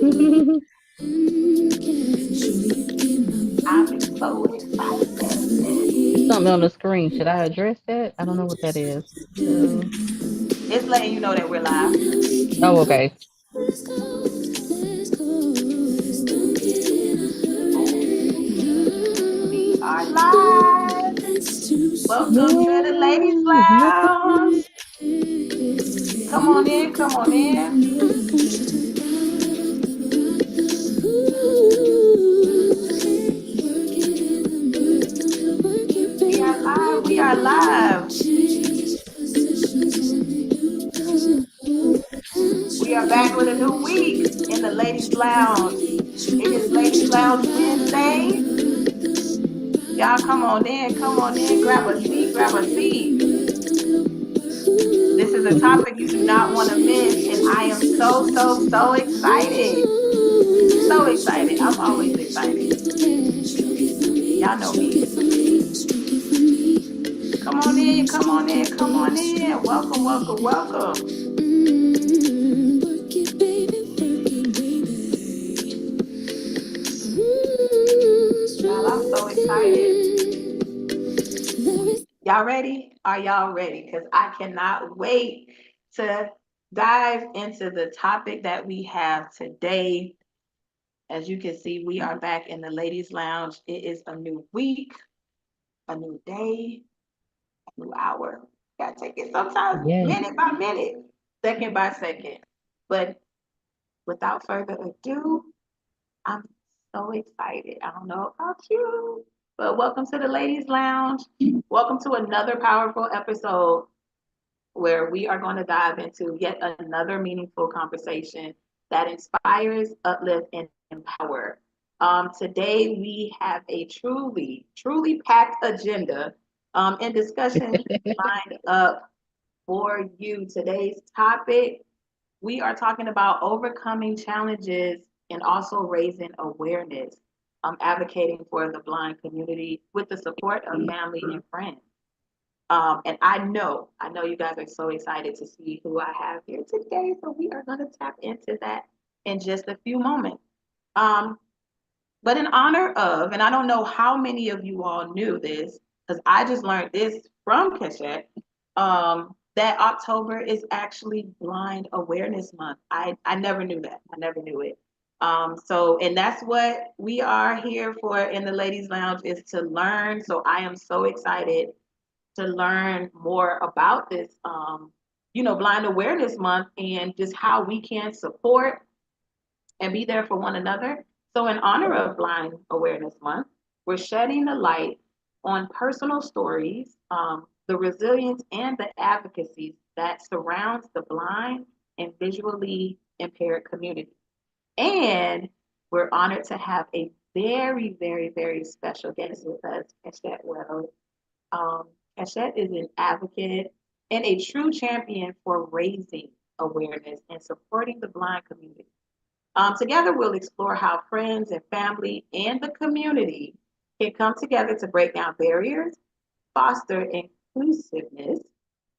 I'm so excited. Something on the screen. Should I address that? I don't know what that is. Uh, It's letting you know that we're live. oh, okay. We are live. Welcome to the Ladies Yay! Lounge. Welcome. Come on in, come on in. We are live. We are live. We are back with a new week in the Ladies Lounge. It is Ladies Lounge Wednesday. Y'all come on in, grab a seat, grab a seat. This is a topic you do not want to miss, and I am so excited. So excited. I'm always excited. Y'all know me. Come on in, come on in, come on in. Welcome, welcome, welcome. Y'all, I'm so excited. Y'all ready? Are y'all ready? Because I cannot wait to dive into the topic that we have today. As you can see, we are back in the Ladies Lounge. It is a new week, a new day, a new hour. Gotta take it sometimes Yes. minute by minute, second by second. But without further ado, I'm so excited. I don't know about you, but welcome to the Ladies Lounge. Welcome to another powerful episode where we are going to dive into yet another meaningful conversation that inspires, uplifts, and empower. Today we have a truly packed agenda and discussion lined up for you. Today's topic, we are talking about overcoming challenges and also raising awareness, advocating for the blind community with the support of family and friends. And I know you guys are so excited to see who I have here today. So we are going to tap into that in just a few moments. Um, but in honor of, and I don't know how many of you all knew this, because I just learned this from Keshet, that October is actually Blind Awareness Month. I never knew that. I never knew it. And that's what we are here for in the Ladies Lounge is to learn. So I am so excited to learn more about this, Blind Awareness Month and just how we can support and be there for one another. So, in honor of Blind Awareness Month, we're shedding the light on personal stories, the resilience and the advocacy that surrounds the blind and visually impaired community. And we're honored to have a very special guest with us, Keshet Wells. Um, Keshet is an advocate and a true champion for raising awareness and supporting the blind community. Together, we'll explore how friends and family and the community can come together to break down barriers, foster inclusiveness,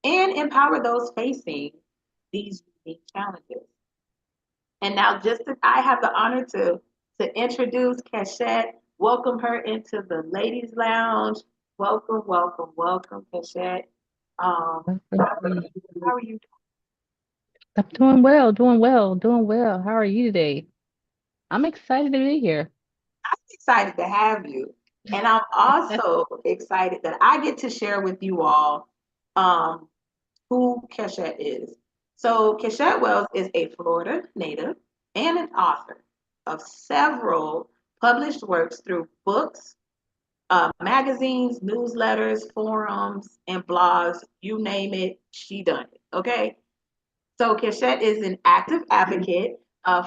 and empower those facing these unique challenges. And now, I have the honor to introduce Keshet, welcome her into the Ladies Lounge. Welcome, welcome, welcome, Keshet. How are you? I'm doing well, doing well, doing well. How are you today? I'm excited to be here. I'm excited to have you. And I'm also excited that I get to share with you all um, who Keshet is. So, Keshet Wells is a Florida native and an author of several published works through books, magazines, newsletters, forums, and blogs. You name it, she done it. Okay. So Keshet is an active advocate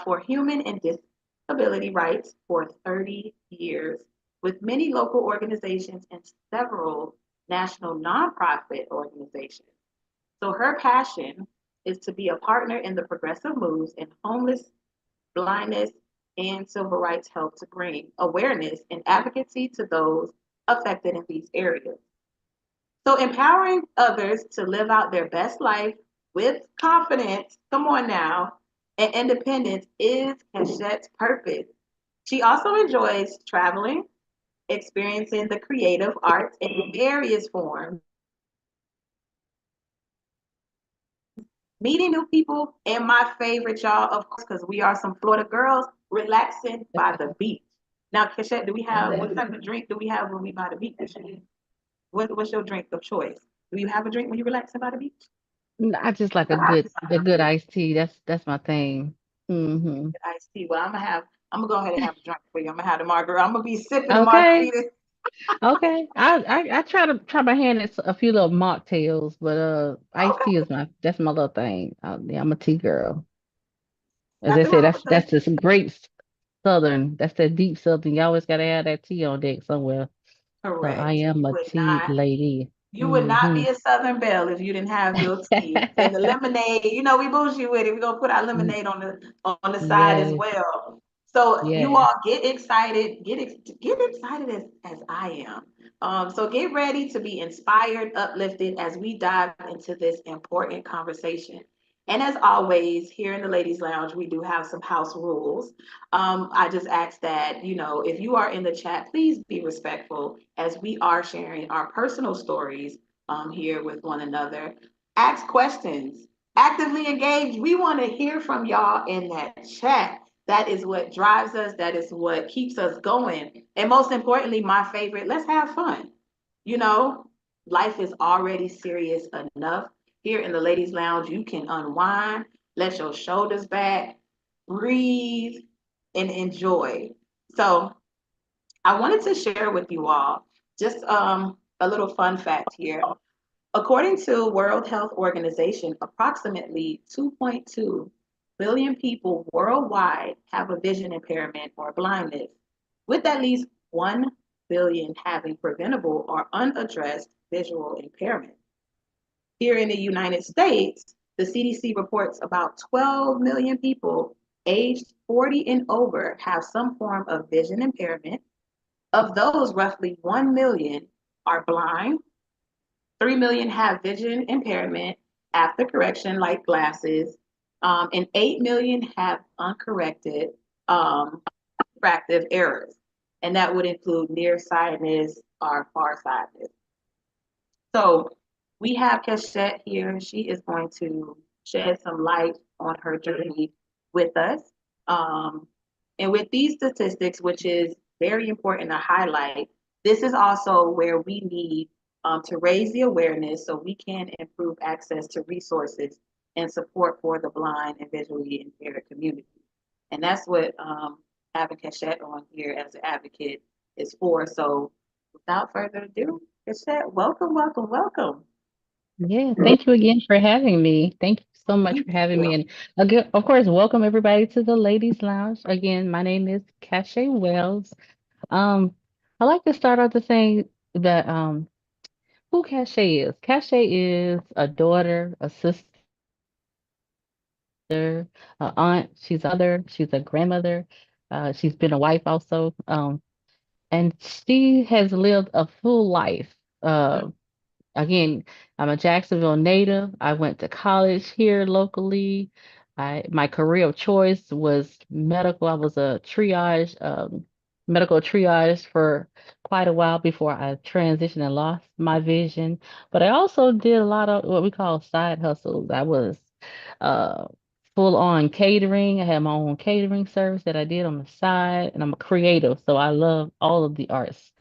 for human and disability rights for 30 years with many local organizations and several national nonprofit organizations. So her passion is to be a partner in the progressive moves in homeless, blindness, and civil rights help to bring awareness and advocacy to those affected in these areas. So empowering others to live out their best life with confidence. Come on now. and independence is Keshet's purpose. She also enjoys traveling, experiencing the creative arts in various forms, meeting new people, and my favorite, y'all, of course, because we are some Florida girls, relaxing by the beach. Now, Keshet, do we have what type of drink do we have when we by the beach? What's your drink of choice? Do you have a drink when you relaxing by the beach? I just like a good iced tea. That's my thing. Hmm. Iced tea. Well, I'm gonna go ahead and have a drink for you. I'm gonna have the margarita. I'm gonna be sipping the Okay. margarita. Okay. I try my hand at a few little mocktails, but iced tea Okay, is that's my little thing. Yeah, I'm a tea girl. As I nothing say, wrong with that. that's this great Southern. That's that deep Southern. You always gotta have that tea on deck somewhere. So I Correct. am a tea lady. You would not Hmm. be a Southern Belle if you didn't have your tea and the lemonade. You know, we bougie with it. We're gonna put our lemonade on the side as Yes, well. So you yes. all get excited, get excited as I am. So get ready to be inspired, uplifted as we dive into this important conversation. And as always, here in the Ladies Lounge, we do have some house rules. I just ask that, if you are in the chat, please be respectful as we are sharing our personal stories here with one another. Ask questions, actively engage. We want to hear from y'all in that chat. That is what drives us, that is what keeps us going. And most importantly, my favorite, let's have fun. You know, life is already serious enough. Here in the Ladies Lounge, you can unwind, let your shoulders back, breathe, and enjoy. So I wanted to share with you all just a little fun fact here. According to World Health Organization, approximately 2.2 billion people worldwide have a vision impairment or blindness, with at least 1 billion having preventable or unaddressed visual impairment. Here in the United States, the CDC reports about 12 million people aged 40 and over have some form of vision impairment. Of those, roughly 1 million are blind, 3 million have vision impairment after correction, like glasses, and 8 million have uncorrected refractive errors. And that would include nearsightedness or farsightedness. So we have Keshet here. She is going to shed some light on her journey with us. Um, and with these statistics, which is very important to highlight, this is also where we need to raise the awareness so we can improve access to resources and support for the blind and visually impaired community. And that's what having Keshet on here as an advocate is for. So without further ado, Keshet, welcome, welcome, welcome. Yeah, thank you again for having me. Thank you so much Thank for having you. me. And again, of course, welcome everybody to the Ladies Lounge. Again, my name is Cache Wells. Um, I like to start out to saying that who Cache is. Cache is a daughter, a sister, a aunt. She's a mother. She's a grandmother. She's been a wife also. And she has lived a full life. Again, I'm a Jacksonville native. I went to college here locally. My career of choice was medical. I was a medical triage for quite a while before I transitioned and lost my vision. But I also did a lot of what we call side hustles. I was uh, full on catering. I had my own catering service that I did on the side, and I'm a creative, so I love all of the arts,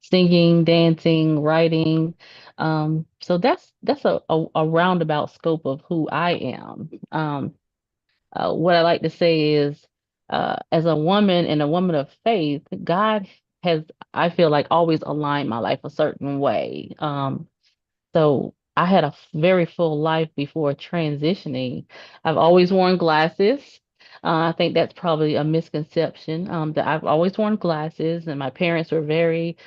singing, dancing, writing. So that's a roundabout scope of who I am. What I like to say is, as a woman and a woman of faith, God has, I feel like, always aligned my life a certain way. So I had a very full life before transitioning. I've always worn glasses. I think that's probably a misconception, that I've always worn glasses, and my parents were very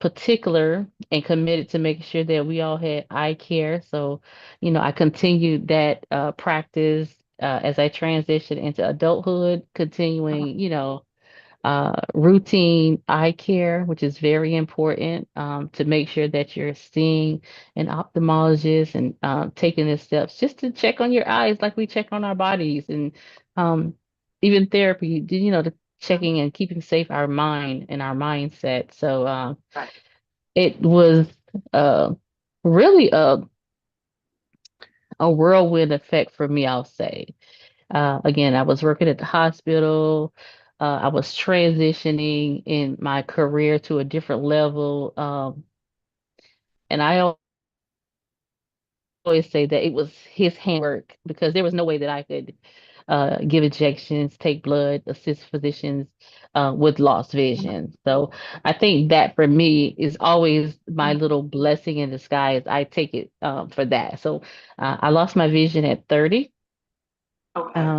particular and committed to making sure that we all had eye care. So, I continued that practice as I transitioned into adulthood, continuing, routine eye care, which is very important to make sure that you're seeing an ophthalmologist and taking the steps just to check on your eyes like we check on our bodies and um, even therapy, the Mhm. checking and keeping safe our mind and our mindset. So Right. it was uh, really a whirlwind effect for me, I'll say. Again, I was working at the hospital. I was transitioning in my career to a different level. And I always say that it was his handwork because there was no way that I could give injections, take blood, assist physicians with lost Mhm. vision. So I think that for me is always my Mhm. little blessing in disguise. I take it for that. So I lost my vision at 30. Okay.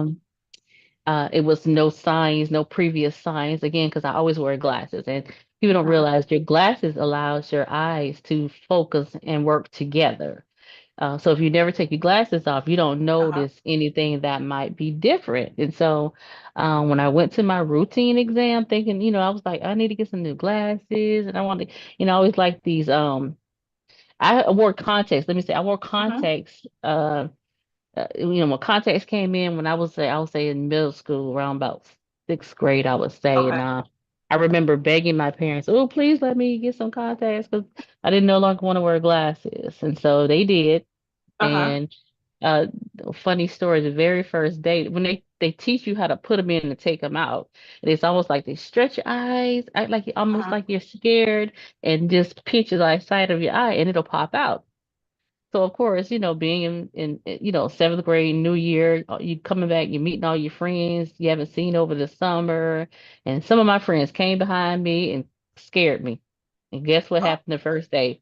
Um, it was no signs, no previous signs, again, because I always wear glasses. And people don't Uh-huh. realize your glasses allows your eyes to focus and work together. So if you never take your glasses off, you don't Uh-huh. notice anything that might be different. And so when I went to my routine exam, thinking, I was like, I need to get some new glasses, and I want to, I always like these. I wore contacts. Let me say, I wore Mhm. contacts. When contacts came in when I would say in middle school, around about sixth grade, I would say, and Okay. I remember begging my parents, "Oh, please let me get some contacts," because I didn't no longer want to wear glasses, and so they did. Uh-huh. And uh, funny story, the very first day when they teach you how to put them in and take them out, and it's almost like they stretch your eyes, act like almost Uh-huh. like you're scared, and just pinch the like side of your eye, and it'll pop out. So of course, being in seventh grade, New Year, you coming back, you're meeting all your friends you haven't seen over the summer, and some of my friends came behind me and scared me. And guess what Oh, happened the first day?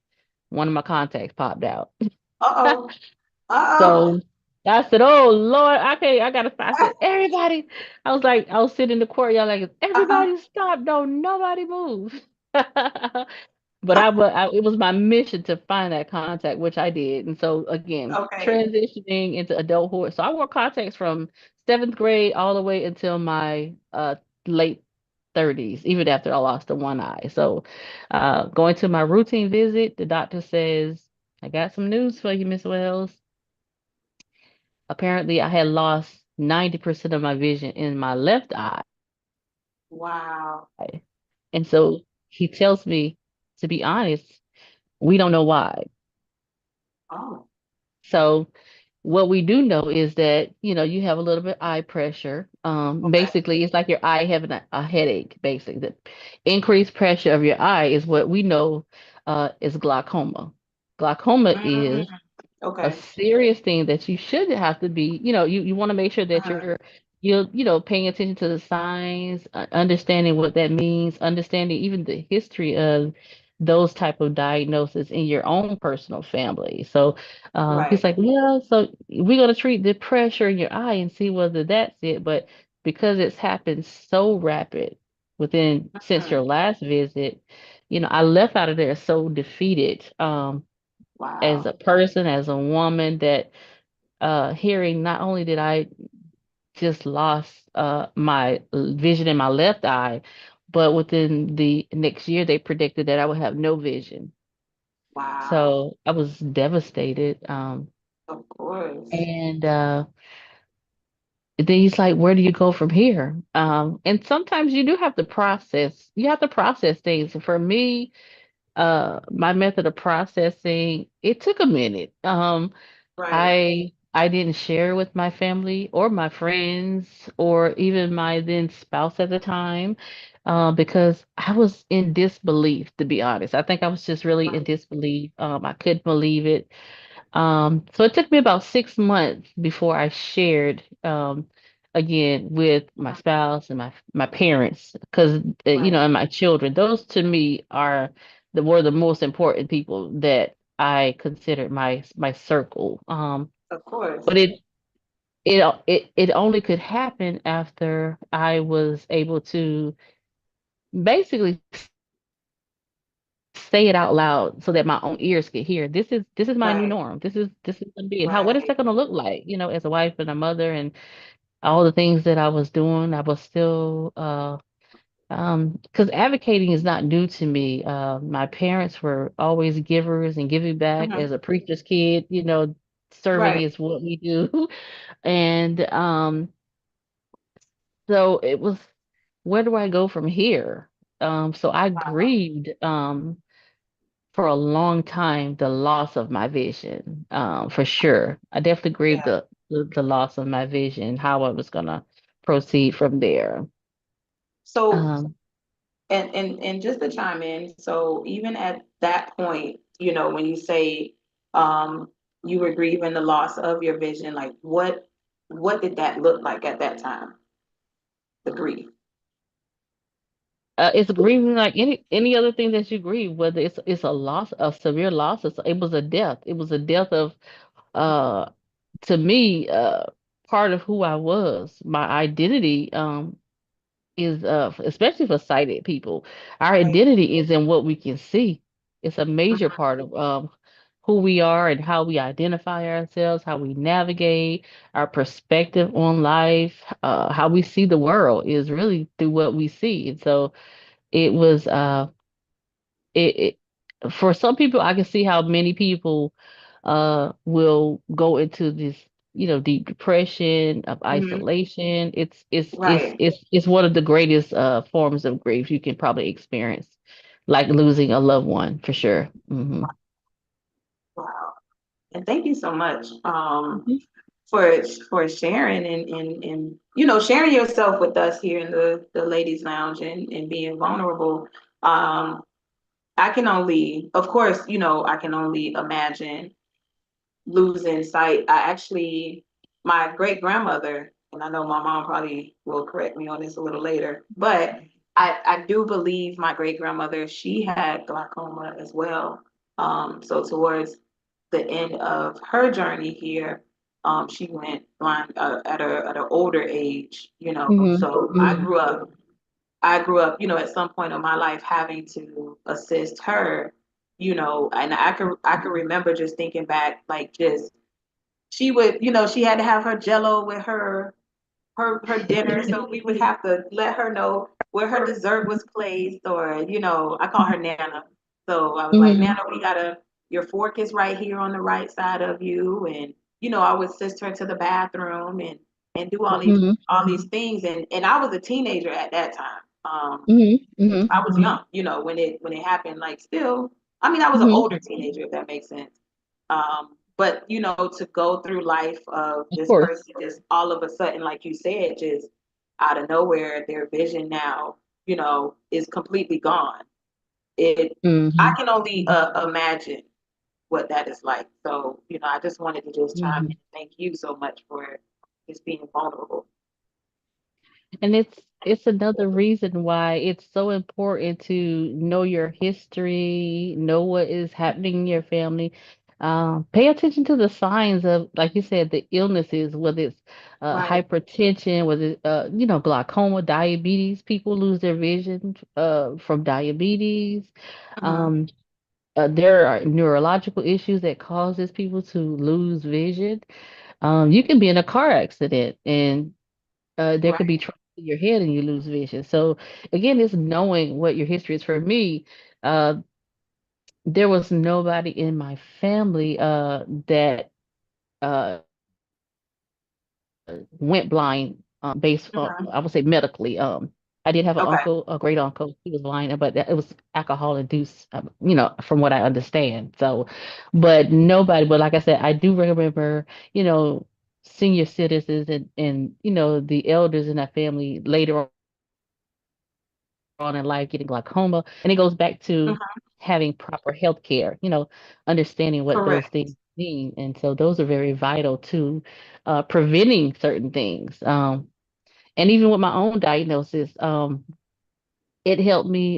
One of my contacts popped out. uh-oh. Uh-oh. So I said, "Oh Lord, I gotta." I said, "Everybody," I was sitting in the courtyard like, Uh-huh. "Everybody stop! Don't nobody move." It was my mission to find that contact, which I did. And so again, Okay. transitioning into adulthood. So I wore contacts from seventh grade all the way until my late 30s, even after I lost the one eye. So going to my routine visit, the doctor says, I got some news for you, Miss Wells. Apparently, I had lost 90% of my vision in my left eye. Wow. And so he tells me, to be honest, we don't know why. Oh, So what we do know is that, you have a little bit eye pressure. okay. Basically, it's like your eye having a headache, basically. The increased pressure of your eye is what we know is glaucoma. Glaucoma Mm, is a okay. serious thing that you should have to be, you want to make sure that Uh-huh. you're paying attention to the signs, understanding what that means, understanding even the history of those type of diagnoses in your own personal family. So he's Right. like, well, so we're going to treat the pressure in your eye and see whether that's it. But because it's happened so rapid within since your Mhm. last visit, I left out of there so defeated. As Wow. a person, as a woman, that hearing not only did I just lost my vision in my left eye, but within the next year they predicted that I would have no vision. Wow. So I was devastated. Of course. And then he's like, "Where do you go from here?" And sometimes you do have to process. You have to process things. For me, my method of processing, it took a minute. Right. I didn't share with my family or my friends or even my then spouse at the time because I was in disbelief, to be honest. I think I was just really in Right. disbelief. I couldn't believe it. So it took me about 6 months before I shared again with my Mhm. spouse and my parents because Right. and my children. Those to me are were the most important people that I considered my circle. Of course. But it only could happen after I was able to basically say it out loud so that my own ears could hear. This is my new Right. norm. This is gonna be it. What is Right. that gonna look like? As a wife and a mother and all the things that I was doing, I was still Because advocating is not new to me. My parents were always givers and giving back. Hmm. As a preacher's kid, serving Right. is what we do. And so it was, where do I go from here? So I Wow. grieved for a long time the loss of my vision, for sure. I definitely grieved Yeah. the loss of my vision, how I was gonna proceed from there. So, Um, and just to chime in, so even at that point, when you say you were grieving the loss of your vision, like what did that look like at that time? The grief. it's grieving like any other thing that you grieve, whether it's a loss, a severe loss. It was a death. It was a death of uh to me part of who I was. My identity is especially for sighted people. Our Right. identity is in what we can see. It's a major Mhm. part of who we are and how we identify ourselves, how we navigate, our perspective on life, how we see the world is really through what we see. And so it was it for some people I can see how many people will go into this, deep depression of Mhm. isolation. Right. It's one of the greatest forms of grief you can probably experience, like losing a loved one for sure. Wow. And thank you so much Mhm. for sharing and sharing yourself with us here in the ladies lounge and being vulnerable. Um I can only, of course, I can only imagine losing sight. My great grandmother, and I know my mom probably will correct me on this a little later, but I do believe my great grandmother, she had glaucoma as well. So towards the end of her journey here, she went blind at an older age, Mhm. So Mhm. I grew up, at some point in my life having to assist her, and I could remember just thinking back, like just she would, she had to have her jello with her dinner, so we would have to let her know where her dessert was placed, or I call her Nana. So I was like, Mhm. Nana, your fork is right here on the right side of you, and I would assist her to the bathroom and do Mhm. all these things, and I was a teenager at that time. Mhm. Mhm. I was young, when it happened. Like still, I mean, I was an Mhm. older teenager, if that makes sense. But to go through life of Of this course. person just all of a sudden, like you said, just out of nowhere, their vision now, is completely gone. I Mhm. can only imagine what that is like. So, I just wanted to just chime in Mhm. and thank you so much for just being vulnerable. And it's another reason why it's so important to know your history, know what is happening in your family. Pay attention to the signs of, like you said, the illnesses, whether it's Right. hypertension, whether glaucoma, diabetes. People lose their vision from diabetes. Hmm. Um, there are neurological issues that causes people to lose vision. You can be in a car accident and there could be Right. trauma in your head and you lose vision. So again, it's knowing what your history is. For me, uh, there was nobody in my family that uh, went blind based on, Hmm. I would say medically. I did have an Okay. uncle, a great uncle. He was blind, but it was alcohol induced, from what I understand. So, but nobody. But like I said, I do remember, you know, senior citizens and the elders in that family later on in life getting glaucoma. And it goes back to Hmm. having proper health care, understanding what those Correct. things mean. And so those are very vital to preventing certain things. And even with my own diagnosis, it helped me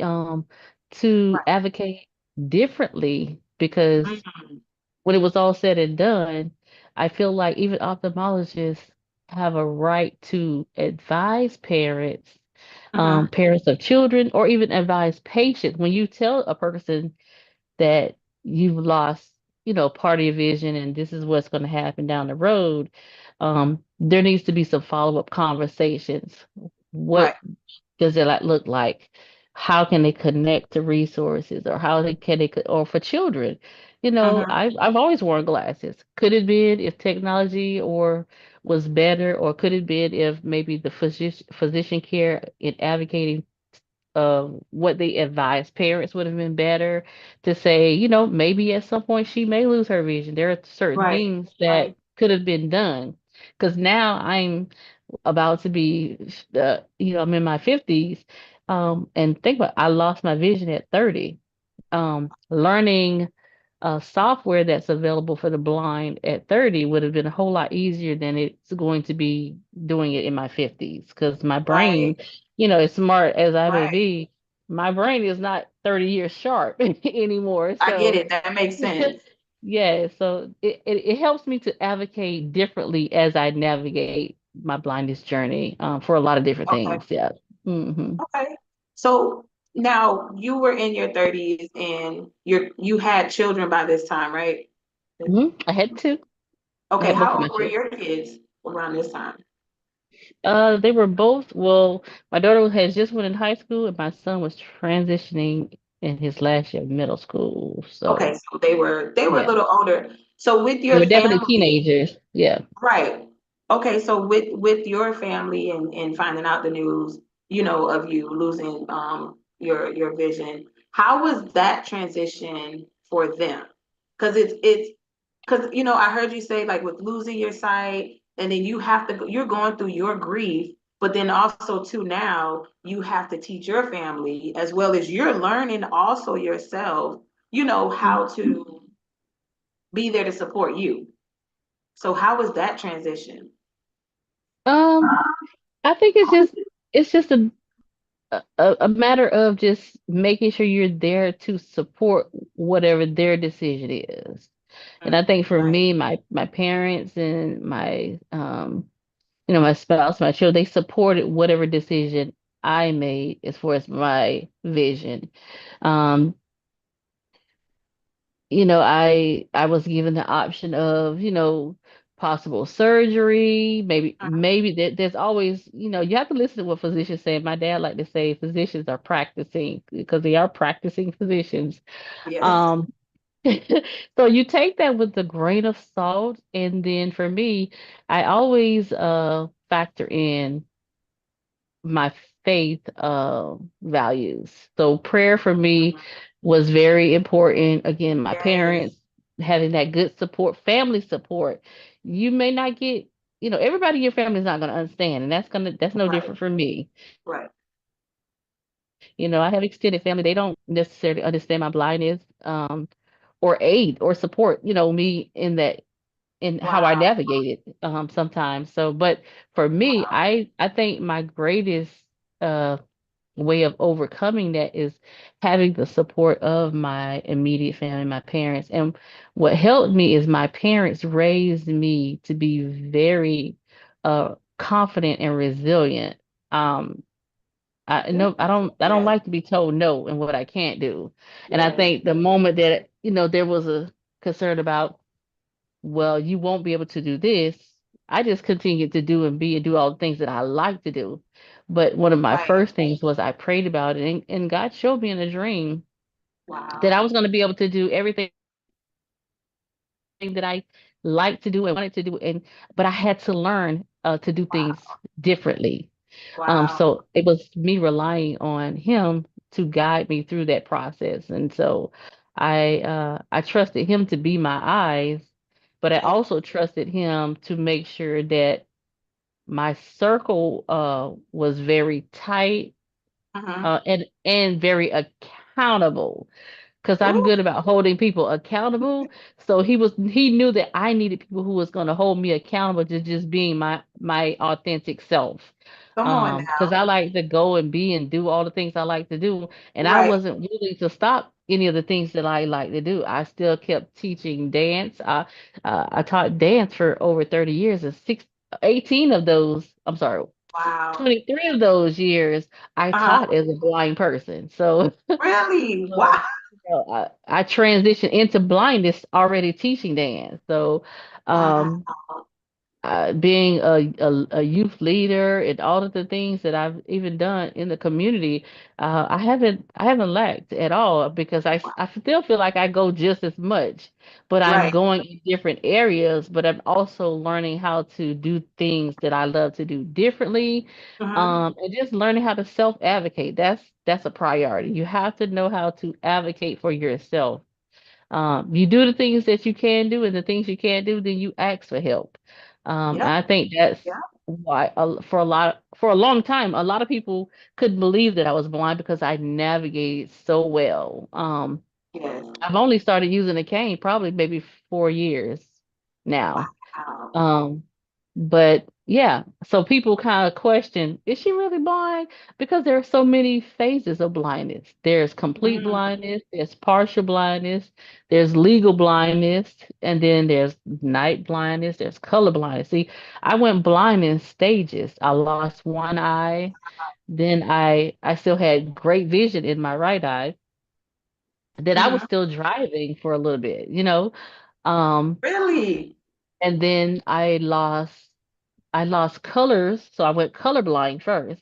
to Right. advocate differently because Hmm. when it was all said and done, I feel like even ophthalmologists have a right to advise parents, Hmm. parents of children, or even advise patients. When you tell a person that you've lost, part of your vision and this is what's going to happen down the road, there needs to be some follow-up conversations. Right. What does it like look like? How can they connect to resources, or how they can they or for children? Mm-hmm. I've always worn glasses. Could it be if technology or was better, or could it be if maybe the physician care in advocating what they advise parents would have been better to say, maybe at some point she may lose her vision. There are certain Right. things Right. that could have been done. Because now I'm about to be, I'm in my 50s. And think about, I lost my vision at 30. Learning software that's available for the blind at 30 would have been a whole lot easier than it's going to be doing it in my 50s, because my brain, Right. as smart as I may Right. be, my brain is not 30 years sharp anymore. I get So it. That makes sense. yeah, so it helps me to advocate differently as I navigate my blindness journey, for a lot of different Okay. things. Yeah. Hmm. Okay. So now you were in your 30s and you had children by this time, right? I had two. I Okay, had both how of my old were children. your kids around this time? They were both, well, my daughter has just went in high school, and my son was transitioning in his last year of middle school. Okay, So so they were a yeah, little older. So with they your were definitely family, teenagers. Yeah. right. Okay, so with your family and finding out the news, of you losing your vision, how was that transition for them? Because it's because I heard you say like with losing your sight, and then you're going through your grief, but then also too now you have to teach your family as well as you're learning also yourself, how to be there to support you. So how was that transition? Um, I think it's just a matter of just making sure you're there to support whatever their decision is. And I think for Right, me, my parents and my spouse, my children, they supported whatever decision I made as far as my vision. Um, I was given the option of, possible surgery, maybe there's always, you have to listen to what physicians say. My dad liked to say physicians are practicing, because they are practicing physicians. yes, Um, so you take that with a grain of salt, and then for me, I always factor in my faith values. So prayer for me was very important. Again, my yes, parents having that good support, family support. You may not get, everybody in your family is not going to understand, and that's no right, different for me. right, I have extended family. They don't necessarily understand my blindness, or aid or support, me in how I wow, navigate it, sometimes. So, but for me, wow, I think my greatest uh way of overcoming that is having the support of my immediate family, my parents. And what helped me is my parents raised me to be very confident and resilient. Um, I yes, no, I don't yes, like to be told no and what I can't do. And I yes, think the moment that, there was a concern about, well, you won't be able to do this. I just continued to do and be and do all the things that I like to do. But one of my right, first things was I prayed about it, and God showed me in a dream that I wow, was going to be able to do everything that I like to do and wanted to do. But I had to learn to do things wow, differently. wow, So it was me relying on him to guide me through that process. And so I trusted him to be my eyes, but I yes, also trusted him to make sure that my circle was very tight, and very accountable, because I'm Ooh, good about holding people accountable. So he knew that I needed people who was going to hold me accountable to just being my authentic self. come on Because now, I like to go and be and do all the things I like to do, and I right, wasn't willing to stop any of the things that I like to do. I still kept teaching dance. I taught dance for over 30 years, and 18 of those, I'm sorry, wow, 23 of those years I uh-huh, taught as a blind person. So really, so, wow, I transitioned into blindness already teaching dance. So, wow, um, being a youth leader and all of the things that I've even done in the community, I haven't lacked at all because I still feel like I go just as much, but I'm Right. going in different areas, but I'm also learning how to do things that I love to do differently, Mm-hmm. and just learning how to self-advocate. That's a priority. You have to know how to advocate for yourself. You do the things that you can do, and the things you can't do, then you ask for help. And Yep. I think that's Yep. why for a long time, a lot of people couldn't believe that I was blind because I navigated so well. Yes. I've only started using a cane probably maybe 4 years now. Wow. Um, but yeah, so people kind of question, is she really blind? Because there are so many phases of blindness. There's complete Mm, blindness, there's partial blindness, there's legal blindness, and then there's night blindness, there's color blindness. See, I went blind in stages. I lost one eye, then I still had great vision in my right eye. Then I was mhm. still driving for a little bit, you know. Um, Really? and then I lost colors, so I went colorblind first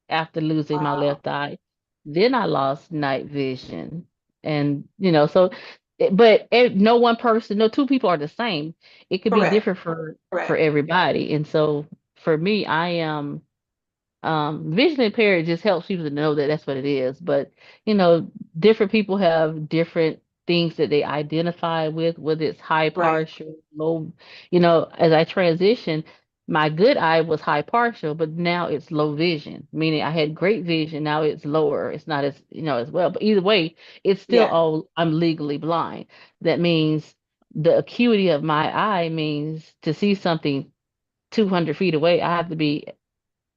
after losing my Wow. left eye. Then I lost night vision. And, so, but no one person, no two people are the same. It could be Correct. different for Correct. everybody. And so for me, I am vision impaired just helps people to know that that's what it is. But, you know, different people have different things that they identify with, whether it's high Right. partial, low, as I transition, my good eye was high partial, but now it's low vision, meaning I had great vision. Now it's lower. It's not as, as well. But either way, it's still Yeah. all I'm legally blind. That means the acuity of my eye means to see something 200 feet away, I have to be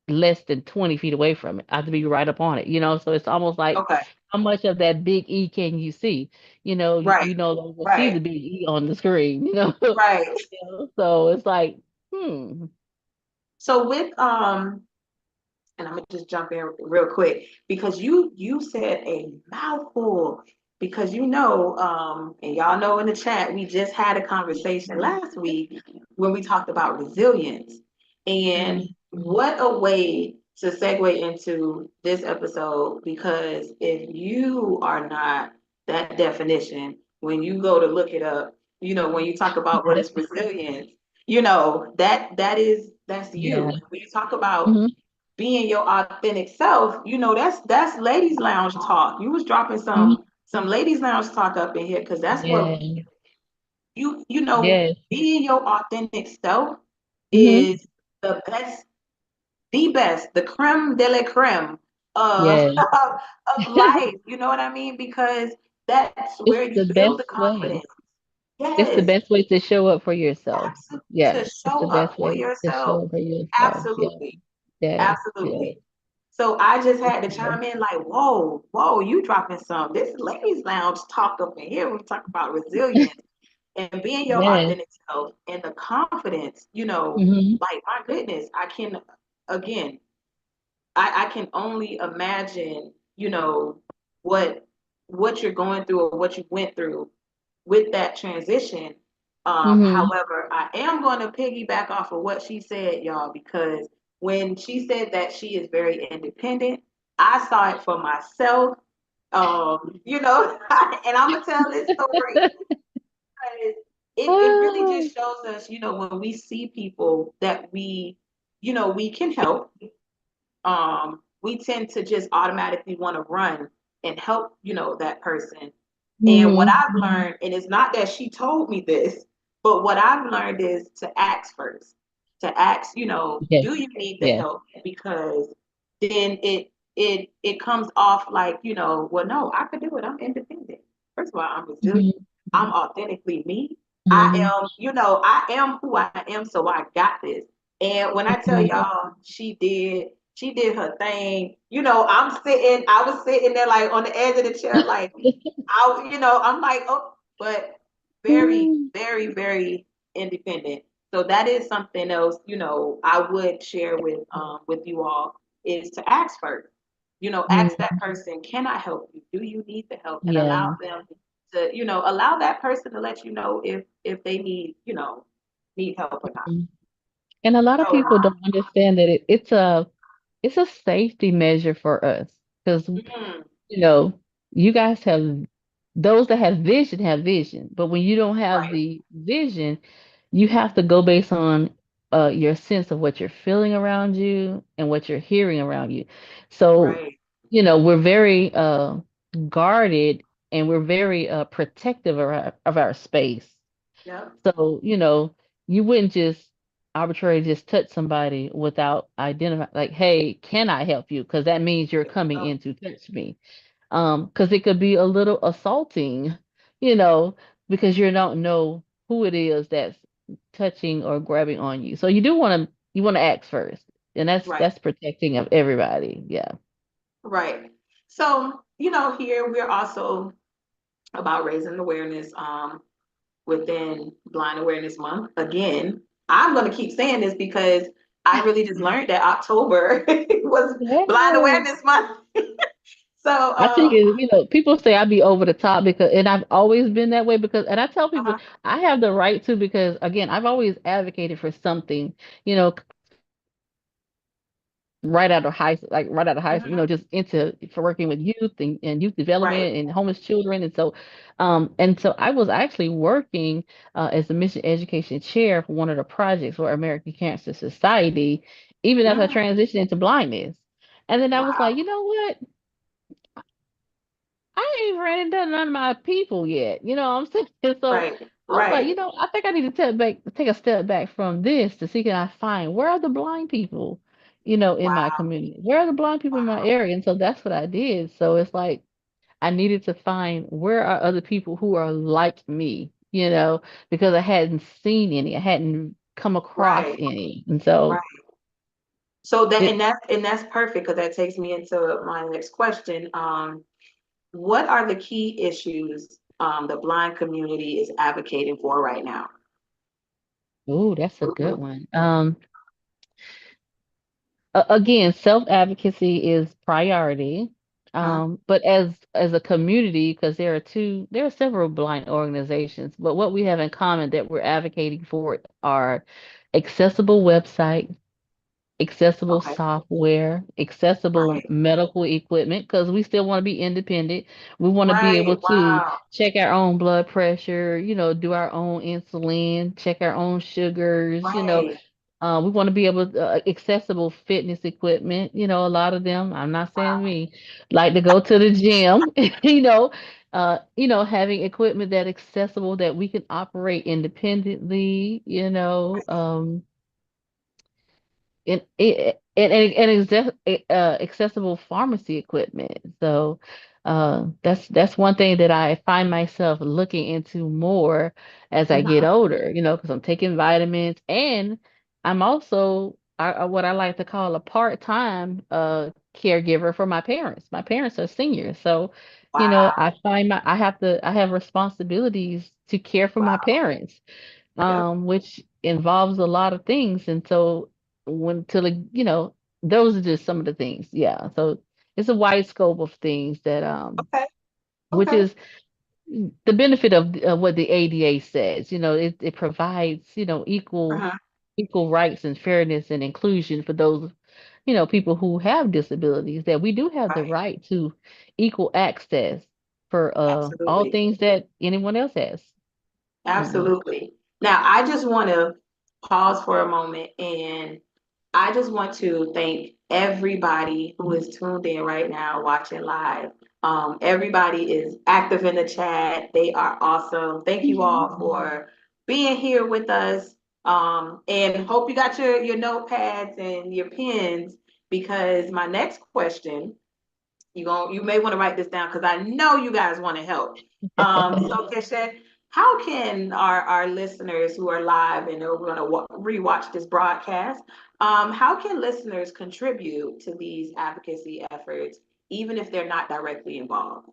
less than 20 feet away from it. I have to be right up on it, So it's almost like Okay. how much of that big E can you see? Right. You no longer see Right. the big E on the screen, Right. So it's like, hmm. So with and I'm gonna just jump in real quick because you said a mouthful because and y'all know in the chat we just had a conversation last week when we talked about resilience and Mhm. what a way to segue into this episode because if you are not that definition when you go to look it up, when you talk about what is resilience, that's you. Yeah. When you talk about Hmm. being your authentic self, that's ladies lounge talk. You was dropping Hmm. some ladies lounge talk up in here because that's what Yeah. you Yes. being your authentic self Hmm. is the best, the creme de la creme of Yes. of life. You know what I mean? Because that's It's where you the build best the way. confidence. It's the Yes, best way to show up for yourself. absolutely. Yeah. To It's show the up best for way to show yourself. up for yourself. Yeah. Absolutely. Yes. Yes. Absolutely. So I just had to Yes. chime in like, whoa, whoa, you dropping some. This is ladies lounge talk up in here. We talk about resilience and being your Yes. authentic self and the confidence, Hmm. like my goodness, again, I can only imagine, what what you're going through or what you went through with that transition. Hmm. However, I am going to piggyback off of what she said, y'all, because when she said that she is very independent, I saw it for myself. And I'm gonna tell this story because it really Oh, just shows us, when we see people that we can help, we tend to just automatically want to run and help, that person. And what hmm. I've learned, and it's not that she told me this, but what I've learned is to ask first, to ask, Yes. do you need the Yes. help? Because then it comes off like, well, no, I could do it. I'm independent. First of all, I'm resilient. Hmm. I'm authentically me. Hmm. I am who I am, so I got this. And when I tell Hmm. y'all, she did her thing. I was sitting there like on the edge of the chair, like I'm like, oh, but very, Hmm. very, very independent. So that is something else, I would share with you all is to ask first. Ask that person, can I help you? Do you need the help? And allow Yeah. them to, allow that person to let you know if they need help or not. And a lot of So, people don't understand that it's a safety measure for us because mm, you know, you guys those that have vision, but when you don't have right, the vision, you have to go based on your sense of what you're feeling around you and what you're hearing around you. So, right. we're very guarded and we're very protective of our space. Yep. So, you wouldn't just arbitrarily just touch somebody without identifying, like, hey, can I help you? Because that means you're coming Oh, in to touch me. Because it could be a little assaulting, you know, because you don't know who it is that's touching or grabbing on you. So you want to ask first, and right, that's protecting of everybody. Yeah. right. So, here we're also about raising awareness within Blind Awareness Month. Again, I'm going to keep saying this because I really just learned that October was Blind Yeah. Awareness Month. So, I think people say I be over the top because, and I've always been that way because, and I tell people uh-huh, I have the right to because, again, I've always advocated for something, right out of high school, mhm, just into for working with youth and youth right, development and homeless children. And so I was actually working as the mission education chair for one of the projects for American Cancer Society, even as I mm, transitioned into blindness. And then I was like, wow, you know what? I ain't ran into none of my people yet. You know what I'm saying? So right, I was like, right, I think I need to take a step back from this to see can I find where are the blind people, in my wow, community? Where are the blind people in my wow, area? And so that's what I did. So it's like I needed to find where are other people who are like me, because I hadn't seen any, I hadn't come across right, any. And so right. So that it, and that's perfect because that takes me into my next question. What are the key issues the blind community is advocating for right now? oh, that's a good one. Again, self-advocacy is priority. Huh? But as a community, because there are several blind organizations, but what we have in common that we're advocating for are accessible websites, accessible Okay. software, accessible Right. medical equipment, because we still want to be independent. We want to be able Right. to Wow. check our own blood pressure, do our own insulin, check our own sugars, Right. we want to be able to accessible fitness equipment. A lot of them, I'm not saying Wow. me, like to go to the gym, having equipment that accessible that we can operate independently, and accessible pharmacy equipment. So that's one thing that I find myself looking into more as I get Mhm. older, because I'm taking vitamins and I'm also what I like to call a part-time caregiver for my parents. My parents are seniors, so Wow. I have responsibilities to care for my Wow. parents, Yep. which involves a lot of things. And so when to like, those are just some of the things. Yeah. So it's a wide scope of things that Okay. which Okay. is the benefit of what the ADA says. It provides, Uh-huh. equal rights and fairness and inclusion for those, people who have disabilities, that we do have the Right. right to equal access for all Absolutely. things that anyone else has. Yeah. Absolutely. Now, I just want to pause for a moment and I just want to thank everybody who is tuned in right now, watching live. Everybody is active in the chat. They are awesome. Thank you all for being here with us. And hope you got your notepads and your pens because my next question you may want to write this down because I know you guys want to help. So Keshet, how can our listeners who are live and are going to rewatch this broadcast, how can listeners contribute to these advocacy efforts, even if they're not directly involved?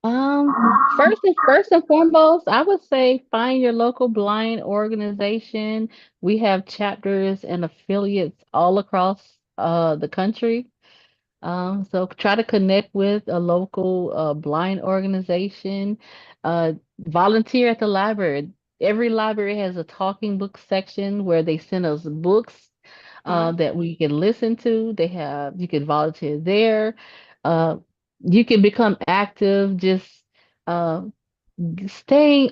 Um, first and foremost, I would say find your local blind organization. We have chapters and affiliates all across the country. So try to connect with a local blind organization. Volunteer at the library. every library has a talking book section where they send us books Mhm. that we can listen to. You can volunteer there. Uh, you can become active, just uh, staying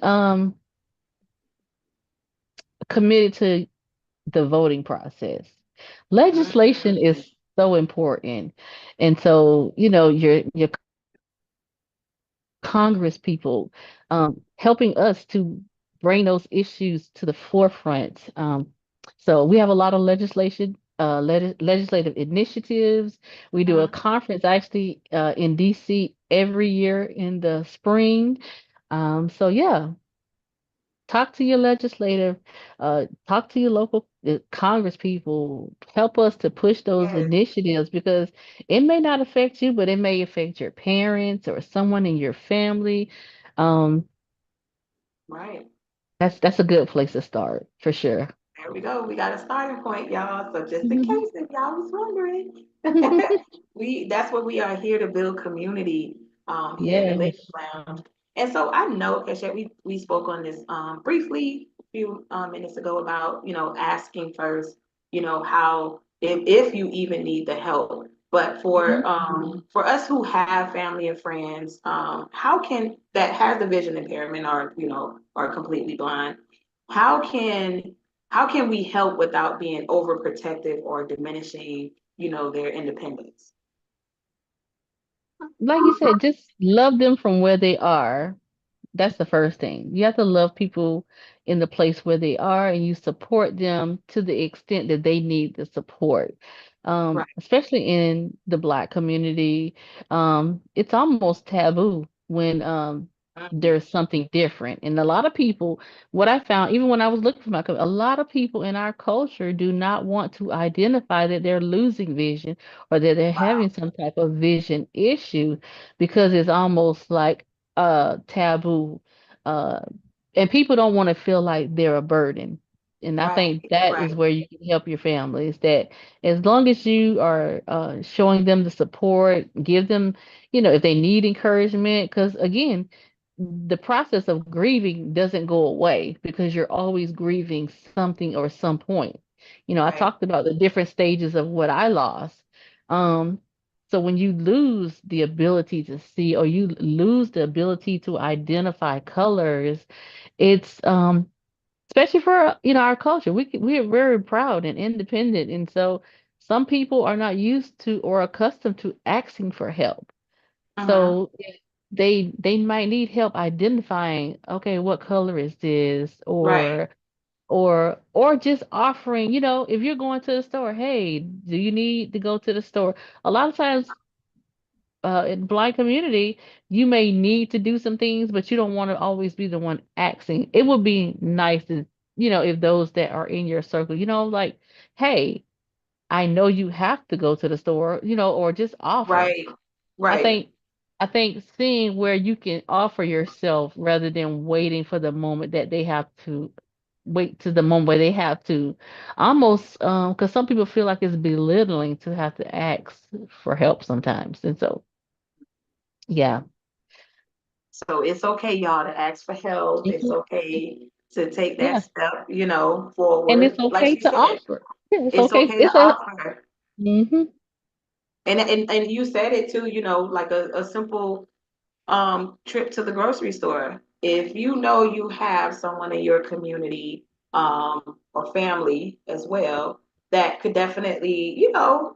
committed to the voting process. Legislation Mhm. is so important. And so, your Congress people helping us to bring those issues to the forefront. So we have a lot of legislative initiatives. We do a Mhm. conference actually in DC every year in the spring. So yeah, talk to your legislative, talk to your local Congress people. Help us to push those Yes. initiatives because it may not affect you, but it may affect your parents or someone in your family. Um, Right. that's a good place to start for sure. There we go. We got a starting point, y'all. So just in case if y'all was wondering, that's what we are here to build community here at the Ladies Yes. Lounge. And so I know, Kesha, we spoke on this briefly a few minutes ago about, asking first, how if you even need the help. But Mhm. for us who have family and friends, how can that has the vision impairment or are completely blind, how can how can we help without being overprotective or diminishing, their independence? Like you said, just love them from where they are. That's the first thing. You have to love people in the place where they are and you support them to the extent that they need the support. Right. Especially in the Black community, it's almost taboo when Mhm. there's something different. And a lot of people, what I found, even when I was looking for a lot of people in our culture do not want to identify that they're losing vision or that they're Wow. having some type of vision issue because it's almost like taboo. Uh, and people don't want to feel like they're a burden. And I Right. think that is Right. where you can help your family is that as long as you are showing them the support, give them, if they need encouragement, because again, the process of grieving doesn't go away because you're always grieving something or some point. I Right. talked about the different stages of what I lost. Um, so when you lose the ability to see or you lose the ability to identify colors, it's especially for our culture. We are very proud and independent, and so some people are not used to or accustomed to asking for help. Uh-huh. So they might need help identifying, okay, what color is this, Right. or just offering, if you're going to the store, hey, do you need to go to the store? A lot of times in blind community, you may need to do some things, but you don't want to always be the one asking. It would be nice to, if those that are in your circle, like, hey, I know you have to go to the store, or just offer. Right. I Right. think I think seeing where you can offer yourself rather than waiting for the moment that they have to wait to the moment where they have to almost because some people feel like it's belittling to have to ask for help sometimes. And so yeah. So it's okay, y'all, to ask for help. It's It's okay to take that yeah. step, And it's forward. Like okay she to said, offer. Yeah, it's it's okay. okay to It's a offer. hmm And you said it too, like a simple trip to the grocery store. If you know you have someone in your community or family as well that could definitely,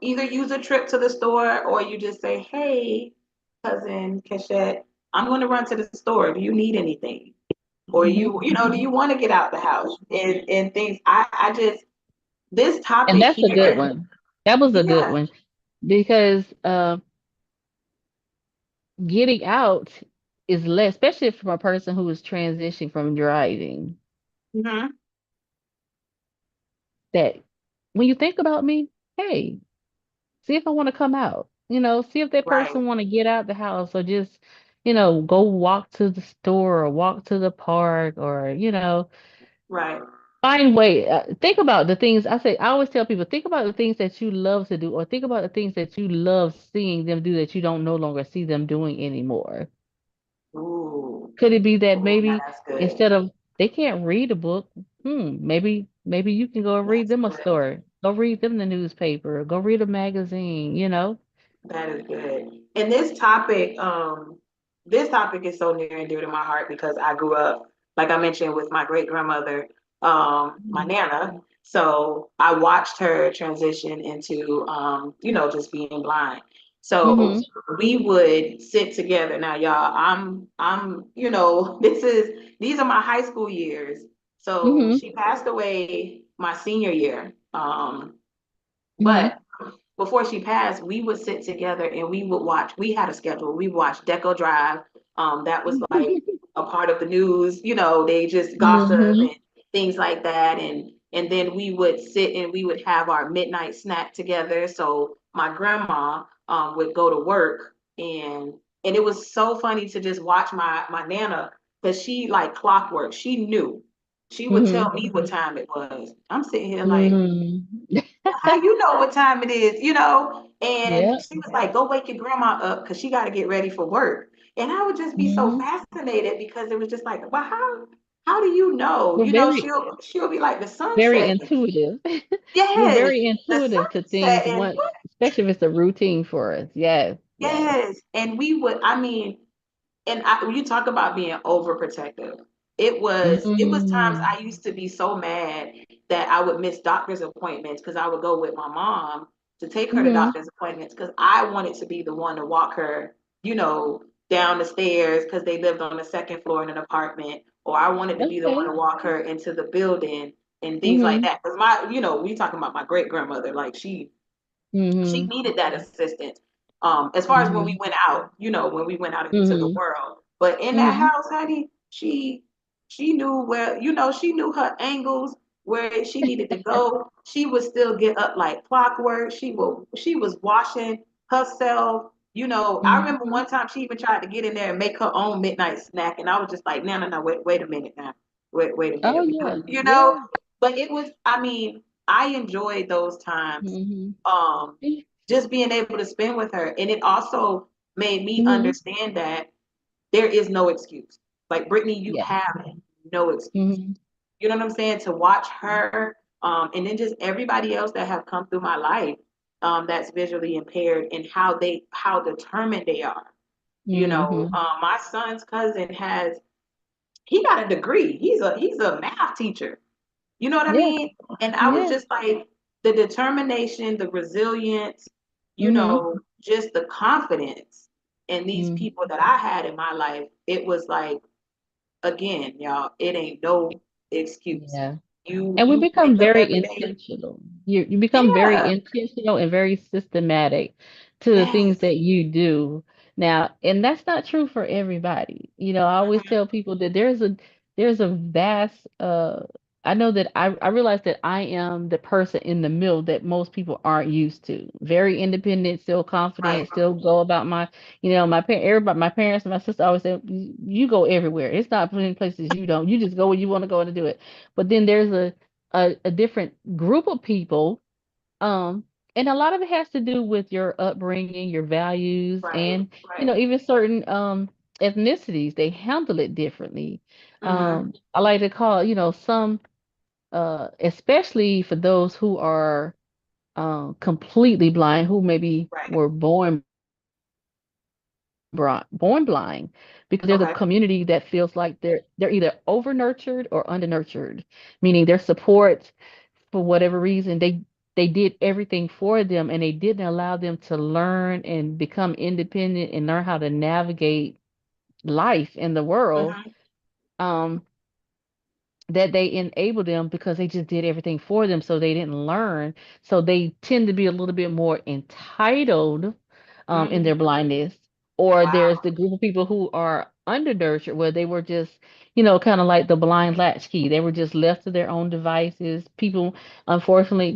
either use a trip to the store or you just say, hey, cousin Cachette, I'm going to run to the store. Do you need anything? Or do you want to get out the house and things? I just this And topic that's a good here, one. That was a good yeah. one because getting out is less, especially from a person who is transitioning from driving. Hmm. That when you think about me, hey, see if I want to come out. See if that Right, person want to get out the house or just, go walk to the store or walk to the park or, right, find way. Think about the things I say. I always tell people, think about the things that you love to do or think about the things that you love seeing them do that you don't no longer see them doing anymore. ooh, Could it be that ooh, now maybe that's good. instead of they can't read a book. Maybe you can go read That's them a good. story. Go read them the newspaper. Go read a magazine, you know? That is good. And this topic is so near and dear to my heart because I grew up, like I mentioned, with my great grandmother, my Mhm. nana. So I watched her transition into, just being blind. So Mhm. we would sit together. Now, y'all, these are my high school years. So Mhm. she passed away my senior year. Mhm. But before she passed, we would sit together and we would watch. We had a schedule. We watched Deco Drive. That was like a part of the news. They just gossip Mhm. and things like that. And then we would sit and we would have our midnight snack together. So my grandma would go to work and it was so funny to just watch my nana because she like clockwork. She knew. She would tell Mhm. me what time it was. I'm sitting here like, Mhm. how you know what time it is, And Yeah. she was like, go wake your grandma up because she got to get ready for work. And I would just be so Mhm. fascinated because it was just like, well, how do you know? We're very She'll be like the very sunset. intuitive. We're Yes, very the intuitive to things sunset and once, especially if it's a routine for us. Yes. Yes. yes. And we would, I mean, when you talk about being overprotective, it was times Mhm. I used to be so mad that I would miss doctor's appointments because I would go with my mom to take her to Mhm. doctor's appointments because I wanted to be the one to walk her, down the stairs because they lived on the second floor in an apartment, or I wanted to be the one Okay. to walk her into the building and things like Mhm. that. Because we talking about my great grandmother, like she Mhm. needed that assistance. As far as when we Mhm. went out, when we went out into the Mhm. world. But in that Mhm. house, honey, she knew where, she knew her angles, where she needed to go. She would still get up like clockwork. She was washing herself. I remember Mhm. one time she even tried to get in there and make her own midnight snack, and I was just like, no, no, no, wait a minute now, wait a Oh minute, yeah. because Yeah. but it was, I mean, I enjoyed those times Mhm. um, just being able to spend with her. And it also made me Mhm. understand that there is no excuse. Like Brittany, you Yeah. have no excuse. Mhm. You know what I'm saying? To watch her, and then just everybody else that have come through my life, that's visually impaired and how determined they are. Mhm. My son's cousin he got a degree. He's a math teacher. You know what I Yeah. mean? And I was Yeah. just like, the determination, the resilience, Mhm. just the confidence in these Mhm. people that I had in my life. It was like, again, y'all, it ain't no excuse. Yeah. You And we you wake become up very every day. intentional. You become very Yeah. intentional and very systematic to the things Yes. that you do. Now, and that's not true for everybody. I always Mhm. tell people that there's a vast I know that I realize that I am the person in the middle that most people aren't used to. Very independent, still Right. confident, still go about everybody, my parents and my sister always say, you go everywhere. It's not plenty places you don't. You just go where you want to go and do it. But then there's a different group of people, um, and a lot of it has to do with your upbringing, your values, Right. and Right. even certain ethnicities, they handle it differently. Mhm. I like to call, some, especially for those who are completely blind, who maybe Right. were born blind, because there's a Okay. community that feels like they're either over nurtured or under nurtured, meaning their support, for whatever reason, they did everything for them, and they didn't allow them to learn and become independent and learn how to navigate life in the world. Mhm. um that they enable them because they just did everything for them, so they didn't learn. So they tend to be a little bit more entitled in their Mhm. blindness. Or there's Wow. the group of people who are undernurtured, where they were just, kind of like the blind latchkey. They were just left to their own devices. People, unfortunately,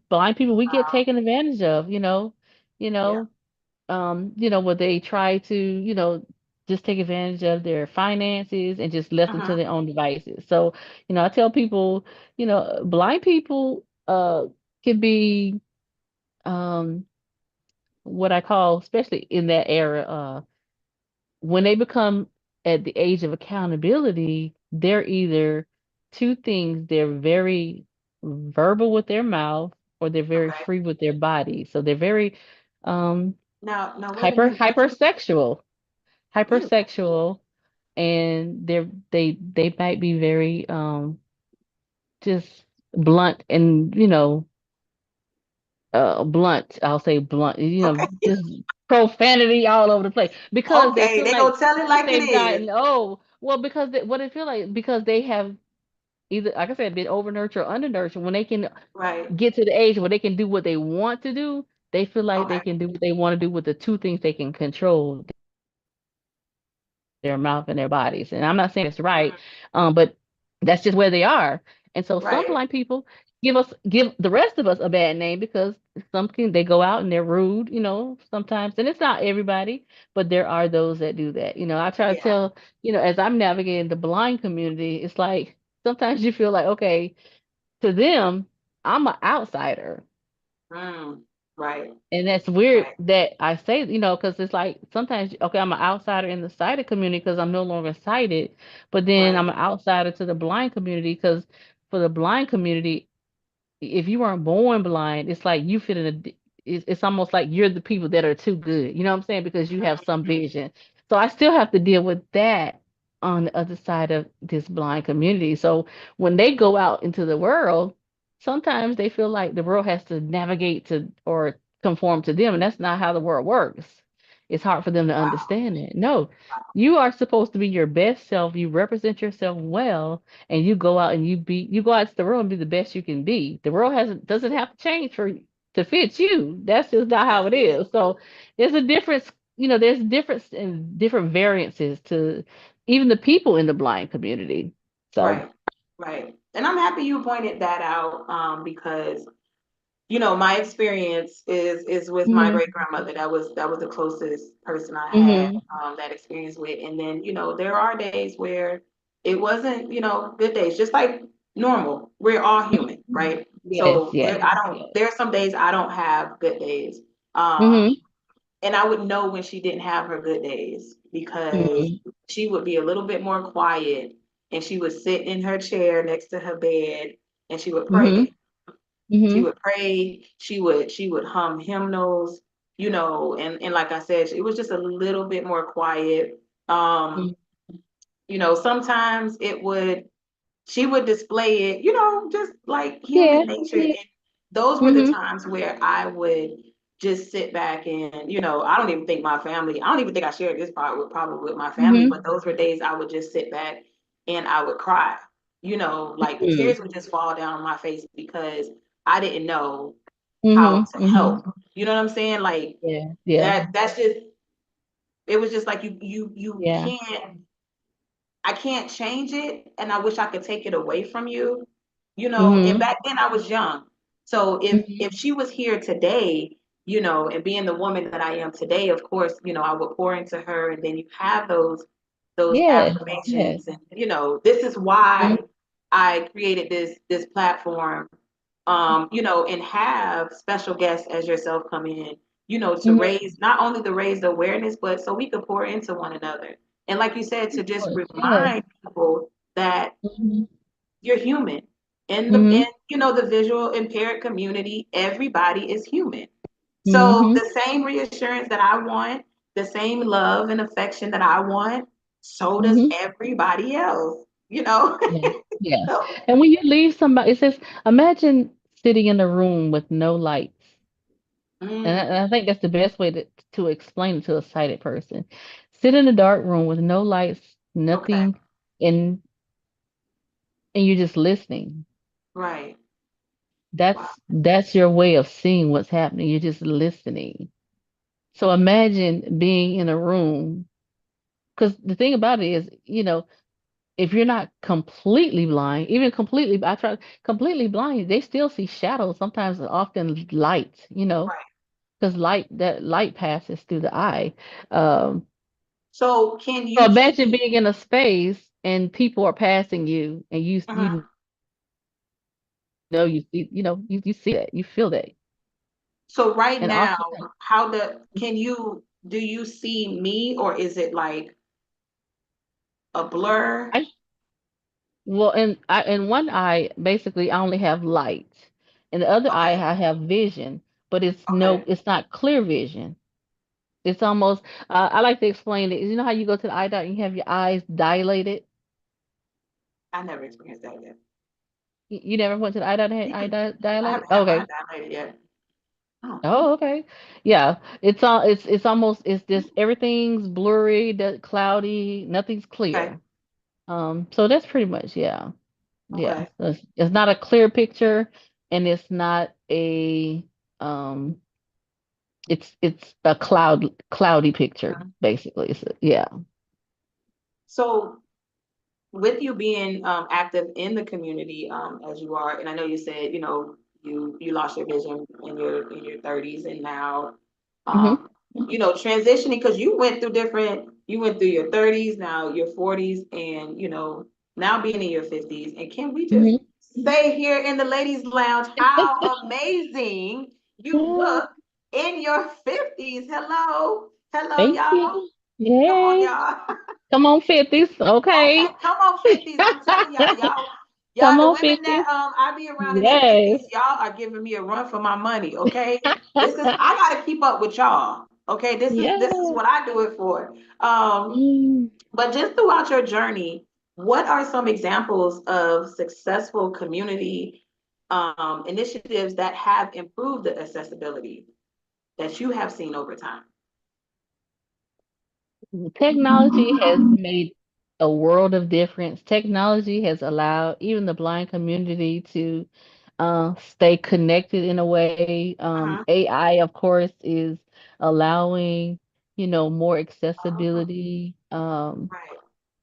blind people, we get Wow. taken advantage of, you Yeah. know, where they try to, just take advantage of their finances and just left them to Mhm. their own devices. So, I tell people, blind people can be um what I call, especially in that era, when they become at the age of accountability, they're either two things. They're very verbal with their mouth, or they're very Okay. free with their body. So they're very um Now wait a minute. hypersexual, Ew. hypersexual, and they might be very just blunt, and blunt, I'll say blunt, Okay. just profanity all over the place, because they Okay. feel They like gonna tell it like it they've is. gotten old. Well, because what it feel like, because they have either, like I said, been over nurtured or under nurtured. When they can Right. get to the age where they can do what they want to do, they feel like they Okay. can do what they want to do with the two things they can control: their mouth and their bodies. And I'm not saying it's right, Mhm. but that's just where they are. And so some Right. blind people give the rest of us a bad name, because they go out and they're rude, sometimes. And it's not everybody, but there are those that do that. I try to Yeah. tell, as I'm navigating the blind community, it's like sometimes you feel like, okay, to them, I'm an outsider. Mm. Right. And that's weird Right. that I say, because it's like sometimes, okay, I'm an outsider in the sighted community because I'm no longer sighted, but then Right. I'm an outsider to the blind community, because for the blind community, if you weren't born blind, it's like you fit in it's almost like you're the people that are too good. You know what I'm saying? Because you have some Mhm. vision. So I still have to deal with that on the other side of this blind community. So when they go out into the world, sometimes they feel like the world has to navigate to or conform to them, and that's not how the world works. It's hard for them to Wow. understand it. No, you are supposed to be your best self. You represent yourself well, and you go out and you go out to the world and be the best you can be. The world doesn't have to change to fit you. That's just not how That's it it. is. So there's a difference, there's difference in different variances to even the people in the blind community. So Right. Right. And I'm happy you pointed that out, because my experience is with my hmm great grandmother. That was the closest person I had hmm that experience with. And then, there are days where it wasn't, good days, just like normal. We're all human, right? yes, So yes, yes. there are some days I don't have good days. Um, hmm and I would know when she didn't have her good days because hmm she would be a little bit more quiet, and she would sit in her chair next to her bed, and she would hmm pray. She hmm would pray, she would hum hymnals, and like I said, it was just a little bit more quiet. Um, Sometimes she would display it, just like Yeah, human nature. yeah. And those were the hmm times where I would just sit back and, I don't even think I shared this part with probably with my family, hmm but those were days I would just sit back and I would cry, like the hmm tears would just fall down my face because I didn't know how hmm to hmm help. You know what I'm saying? Like Yeah, yeah, that's just, it was just like you yeah. can't, I can't change it, and I wish I could take it away from you. And hmm back then I was young. So if hmm she was here today, and being the woman that I am today, of course, I would pour into her, and then you have those Yes, yes. affirmations, and this is why I created this platform, and have special guests as yourself come in, to Mhm. raise, not only to raise the awareness, but so we could pour into one another. And like you said, to Of just course, yes. remind people that Mhm. you're human. In Mhm. the visual impaired community, everybody is human. So Mhm. the same reassurance that I want, the same love and affection that I want, so does Mhm. everybody else. Yes, yes. So, And when you leave somebody, it says, imagine sitting in a room with no lights. And I mm, think that's the best way to explain it to a sighted person. Sit in a dark room with no lights, okay, nothing, and and you're just listening. right. Wow. That's your way of seeing what's happening. You're just listening. So imagine being in a room, because the thing about it is, if you're not completely blind, even completely, I try completely blind, they still see shadows, sometimes often light, Right. because that light passes through the eye. Um, So can so you imagine see? being in a space and people are passing you, and Mhm. you see, you see that, you feel that. So right And now, often do you see me, or is it like a blur? Well, in one eye, basically, I only have light. In the other eye, Okay. I have vision, but Okay. it's not clear vision. It's almost, I like to explain it. You know how you go to the eye doctor and you have your eyes dilated? I never experienced that yet. You never went to the eye doctor and had Mm-mm. I dilated? haven't had mine Okay. dilated yet. Oh, Oh, okay. Yeah. It's almost, it's just everything's blurry, cloudy, nothing's okay. clear. So that's pretty much, yeah. Yeah. Okay. So it's not a clear picture and it's not a um it's a cloudy picture Mhm. basically. So, yeah. So with you being active in the community as you are, and I know you said, you lost your vision in your 30s and now Hmm. transitioning because you went through your 30s, now your 40s, and now being in your 50s. And can we just Hmm. say here in the ladies lounge how amazing you look in your 50s? Hello. Hello, Thank y'all. you. Come on, Yay. y'all. Come on, 50s. Okay, Okay. come on, 50s. I'm telling y'all, Come the on, women 50s. that I be around in their Yes. 50s, y'all are giving me a run for my money. Okay. I gotta keep up with y'all. Okay, this is Yeah. what I do it for. Um, Mm. but just throughout your journey, what are some examples of successful community initiatives that have improved the accessibility that you have seen over time? Technology has made a world of difference. Technology has allowed even the blind community to stay connected in a way. Uh-huh. AI, of course, is allowing, more Oh, accessibility. right.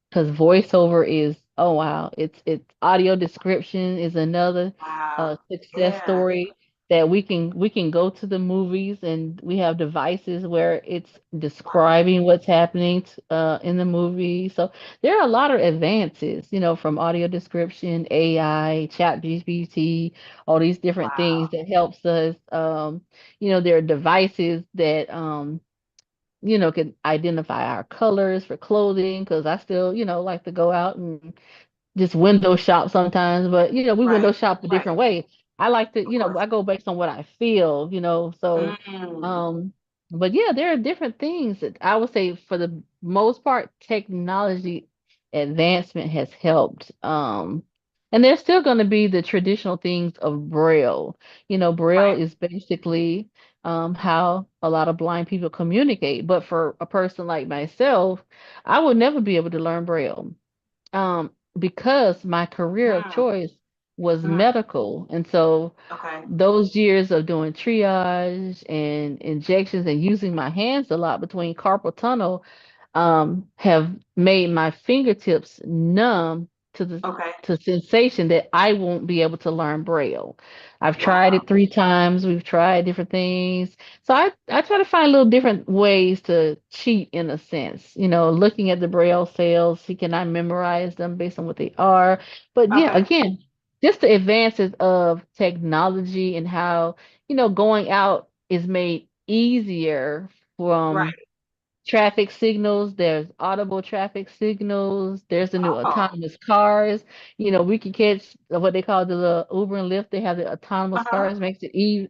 Because voiceover is, oh wow, it's audio description is another Wow. success Yeah. story that we can go to the movies and we have devices where it's Wow. describing what's happening in the movie. So there are a lot of advances, from audio description, AI, chat GPT, all these different things Wow. that helps us. There are devices that can identify our colors for clothing because I still, like to go out and just window shop sometimes, but we window Right. shop a Right. different way. I like to, Of course. I go based on what I feel, so Mm. um but yeah, there are different things that I would say for the most part technology advancement has helped. And there's still going to be the traditional things of Braille. Braille Right. is basically how a lot of blind people communicate, but for a person like myself, I would never be able to learn Braille because my career of Mm. choice was Mm. medical. And so Okay. those years of doing triage and injections and using my hands a lot between carpal tunnel have made my fingertips numb to the Okay. to sensation that I won't be able to learn Braille. I've tried Wow. it 3 times. We've tried different things. So I try to find little different ways to cheat in a sense, looking at the Braille cells, see can I memorize them based on what they are. But yeah, Okay. again, just the advances of technology and how, going out is made easier from Right. traffic signals. There's audible traffic signals. There's the new Oh. autonomous cars. We can catch what they call the little Uber and Lyft. They have the autonomous Uh-huh. cars, makes it easy.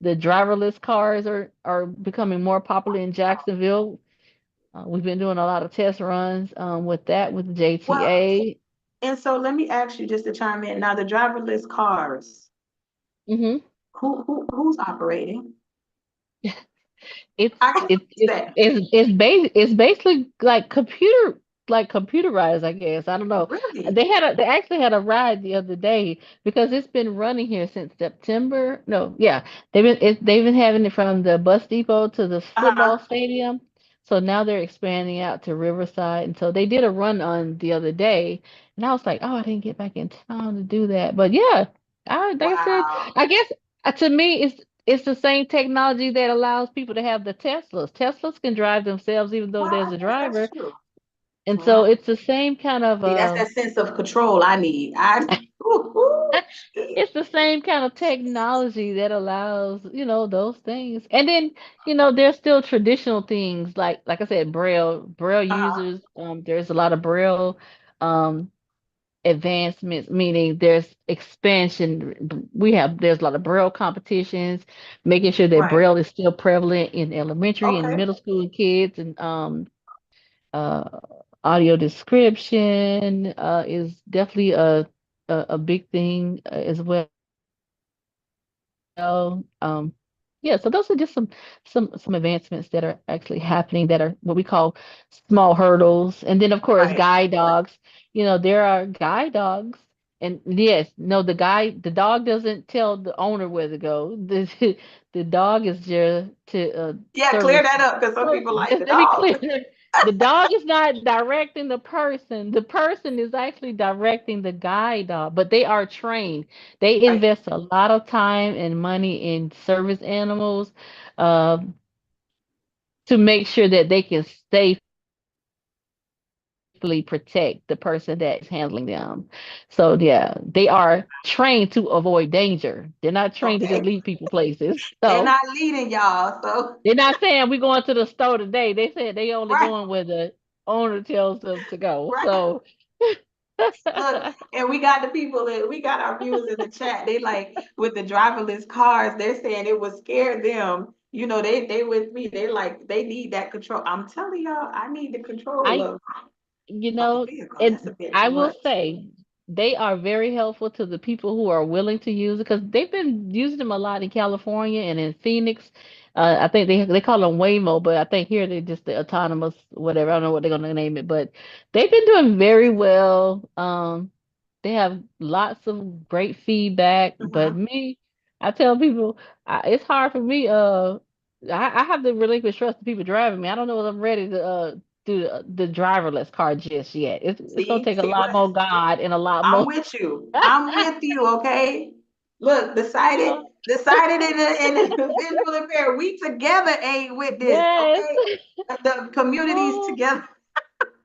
The driverless cars are becoming more popular in Jacksonville. We've been doing a lot of test runs with that with Well, JTA. and so let me ask you just to chime in. Now, the driverless cars, Hmm. who's operating? It's I can it's ask it's that. it's basically like computerized, I guess. I don't know. Really? They actually had a ride the other day because it's been running here since September. No, yeah, they've been having it from the bus depot to the Uh-huh. football stadium. So now they're expanding out to Riverside, and so they did a run on the other day, and I was like, oh, I didn't get back in town to do that, but yeah, like I said, Wow. I guess to me it's the same technology that allows people to have the Teslas. Teslas can drive themselves even though Well, I there's a guess that's driver. true. And so Wow. it's the same kind of See, that's that sense of control I need. Ooh. it's the same kind of technology that allows, those things. And then, there's still traditional things like I said, Braille Uh-huh. users. There's a lot of Braille um advancements, meaning there's expansion. There's a lot of Braille competitions, making sure that Right. Braille is still prevalent in elementary and Okay. middle school kids, and uh, audio description is definitely a big thing as well. Um, yeah, so those are just some advancements that are actually happening that are what we call small hurdles. And then of course Right. guide dogs. There are guide dogs. And yes, no, the dog doesn't tell the owner where to go. The dog is there to Yeah, clear service that the up because some people like person. the Let me dog. clear. The dog is not directing the person. The person is actually directing the guide dog, but they are trained. They Right. invest a lot of time and money in service animals um, to make sure that they can safely protect the person that's handling them. So yeah, they are trained to avoid danger. They're not trained to just Okay. lead people places. They're So not leading y'all. So they're not saying we're going to the store today. They said they only right, going where the owner tells them to go. right. So Look, and we got the people that we got our viewers in the chat. They like with the driverless cars, they're saying it would scare them. They with me. They like they need that control. I'm telling y'all, I need the control I of you a know, vehicle. That's and a bit I too will much. say they are very helpful to the people who are willing to use it because they've been using them a lot in California and in Phoenix. I think they call them Waymo, but I think here they just the autonomous whatever. I don't know what they're gonna name it, but they've been doing very well. They have lots of great feedback, but Mhm. me, I tell people it's hard for me. I have to relinquish trust to people driving me. I don't know if I'm ready to do the driverless car just yet. It's gonna take a See lot what? more God and a lot I'm more. with you. I'm with you, okay? Look, Yeah. decided in the visual impaired. We together ain't with this, Yes. okay? The communities Oh, together.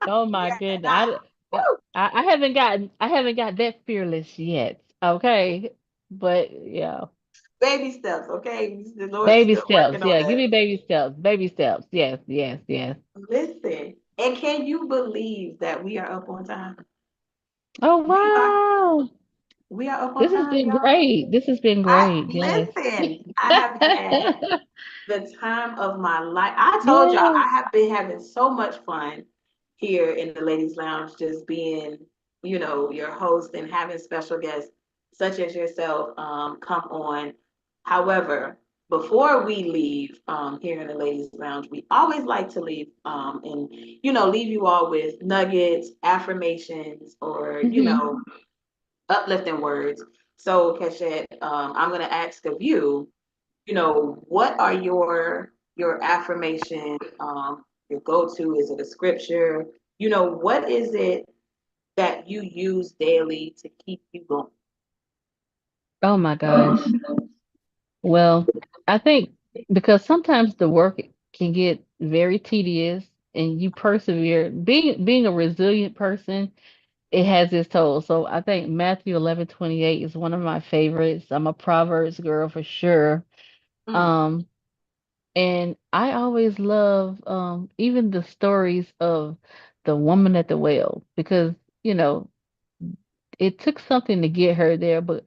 oh We my are goodness. not. Yeah, Woo! I haven't got that fearless yet. Okay. But yeah. Baby steps, okay? The Lord's Baby still steps. working on Yeah, give that. me baby steps. Baby steps. Yes, yes, yes. Listen, and can you believe that we are up on time? Oh We are wow. we are up on This has time, been y'all. great. This has been I great. Yes. listen, I have had the time of my life. I told y'all Yes. I have been having so much fun here in the ladies lounge, just being, your host and having special guests such as yourself come on. However, before we leave here in the ladies lounge, we always like to leave and leave you all with nuggets, affirmations, or Hmm. uplifting words. So Keshet, I'm going to ask of you, what are your affirmation, your go-to? Is it a scripture? What is it that you use daily to keep you going? Oh my gosh. Well, I think because sometimes the work can get very tedious and you persevere. Being a resilient person, it has its toll. So I think Matthew 11:28 is one of my favorites. I'm a Proverbs girl for sure. Mm, Um, and I always love even the stories of the woman at the well because, you know, it took something to get her there, but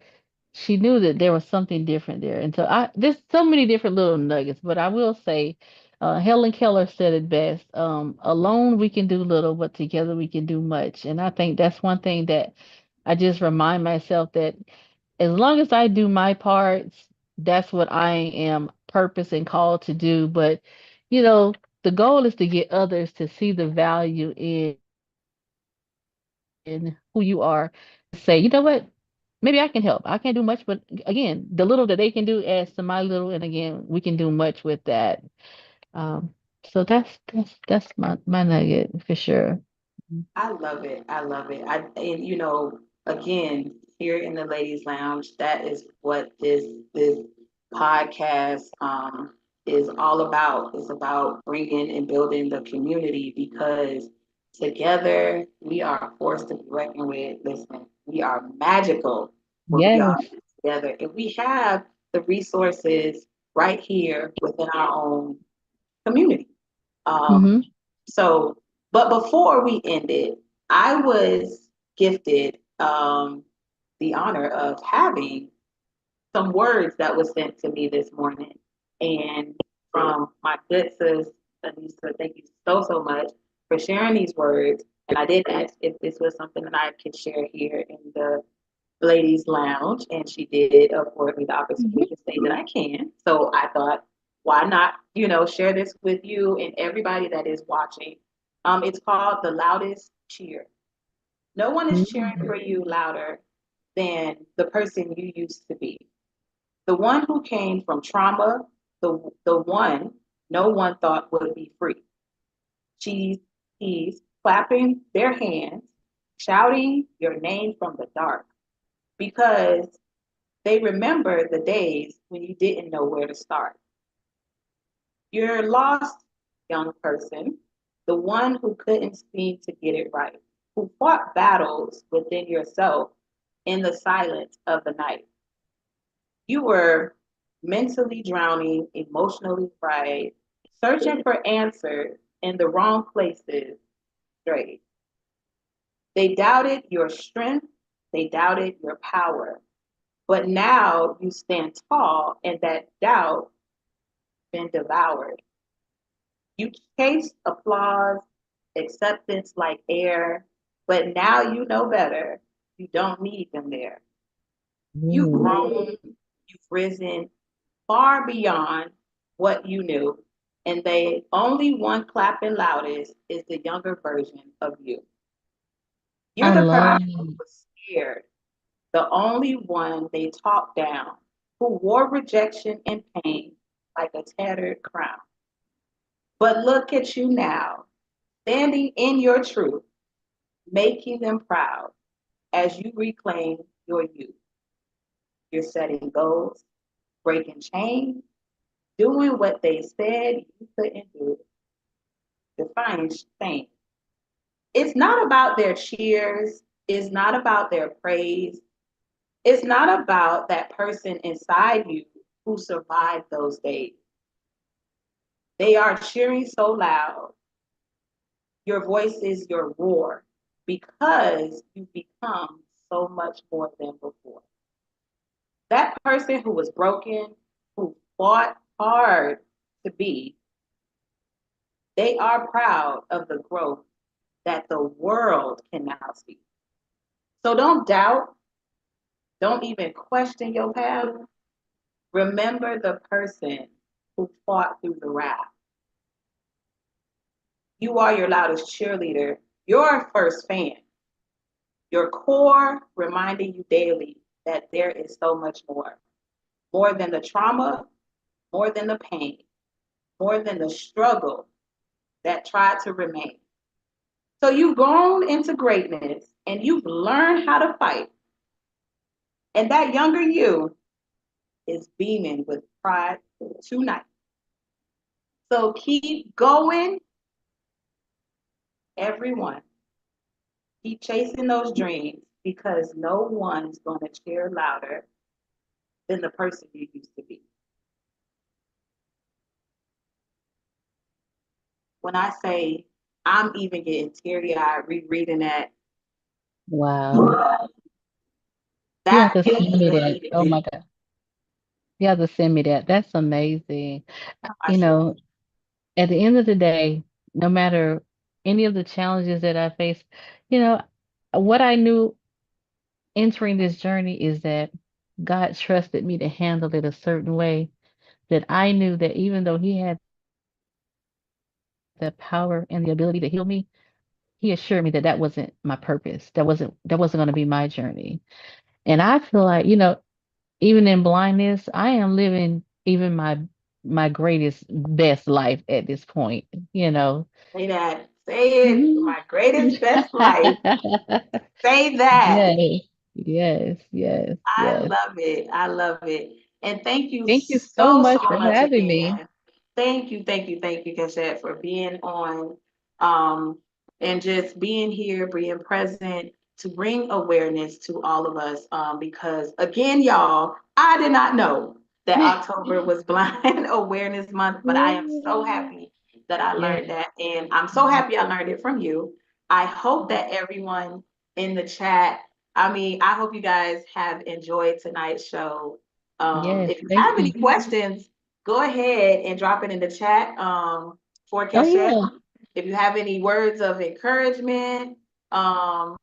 she knew that there was something different there. And so there's so many different little nuggets, but I will say, Helen Keller said it best. Alone we can do little, but together we can do much. And I think that's one thing that I just remind myself that as long as I do my parts, that's what I am purpose and called to do. But, you know, the goal is to get others to see the value in who you are. Say, you know what? Maybe I can help. I can't do much, but again, the little that they can do adds to my little, and again, we can do much with that. Um, so that's my nugget for sure. I love it. I love it. And again, here in the ladies lounge, that is what this podcast is all about. It's about bringing and building the community because together we are a force to be reckoned with. Listen, we are magical when we are Yes. together, and we have the resources right here within our own community. Um, Hmm. so, but before we ended, I was gifted. um, the honor of having some words that was sent to me this morning. And from my good sis, Anissa, thank you so, so much for sharing these words. And I did ask if this was something that I could share here in the ladies lounge, and she did afford me the opportunity to say that I can. So I thought, why not, share this with you and everybody that is watching. It's called The Loudest Cheer. No one is cheering Mhm. for you louder than the person you used to be. The one who came from trauma, the one no one thought would be free. She's he's clapping their hands, shouting your name from the dark because they remember the days when you didn't know where to start. You're lost, young person, the one who couldn't seem to get it right, who fought battles within yourself in the silence of the night. You were mentally drowning, emotionally fried, searching for answers in the wrong places straight. They doubted your strength, they doubted your power. But now you stand tall, and that doubt been devoured. You chase applause, acceptance like air, but now you know better. You don't need them there. You've Mm. grown, you've risen far beyond what you knew, and the only one clapping loudest is the younger version of you. You're I the love person who was scared, the only one they talked down, who wore rejection and pain like a tattered crown. But look at you now, standing in your truth, making them proud as you reclaim your youth. You're setting goals, breaking chains, doing what they said you couldn't do, defying shame. It's not about their cheers, it's not about their praise, it's not about that person inside you who survived those days. They are cheering so loud, your voice is your roar because you've become so much more than before. That person who was broken, who fought hard to be, they are proud of the growth that the world can now see. So don't doubt, don't even question your path. Remember the person who fought through the wrath. You are your loudest cheerleader, your first fan, your core reminding you daily that there is so much more than the trauma, more than the pain, more than the struggle that tried to remain. So you've grown into greatness and you've learned how to fight. And that younger you is beaming with pride tonight. So keep going, everyone. Keep chasing those dreams because no one's going to cheer louder than the person you used to be. When I say I'm even getting teary eyed rereading that, Wow. You have that to is, send me that. Oh my God. You have to send me that. That's amazing. I You sure. know, at the end of the day, no matter any of the challenges that I face, you know, what I knew entering this journey is that God trusted me to handle it a certain way, that I knew that even though He had the power and the ability to heal me, He assured me that that wasn't my purpose. That wasn't going to be my journey. And I feel like, even in blindness, I am living even my greatest, best life at this point, you know. Say that. Say it. Mhm. My greatest, best life. Say that. Yes, yes, yes, I yes. love it. I love it. And thank you Thank you so so, so much for much having me. again. Thank you, Cachette, for being on and just being here, being present to bring awareness to all of us. Because again, y'all, I did not know that October was Blind Awareness Month, but I am so happy that I learned Yes. that. And I'm so happy I learned it from you. I hope that everyone in the chat I mean, I hope you guys have enjoyed tonight's show. Yes, If you thank have any you. questions, go ahead and drop it in the chat for Oh Keshet. yeah. If you have any words of encouragement, um,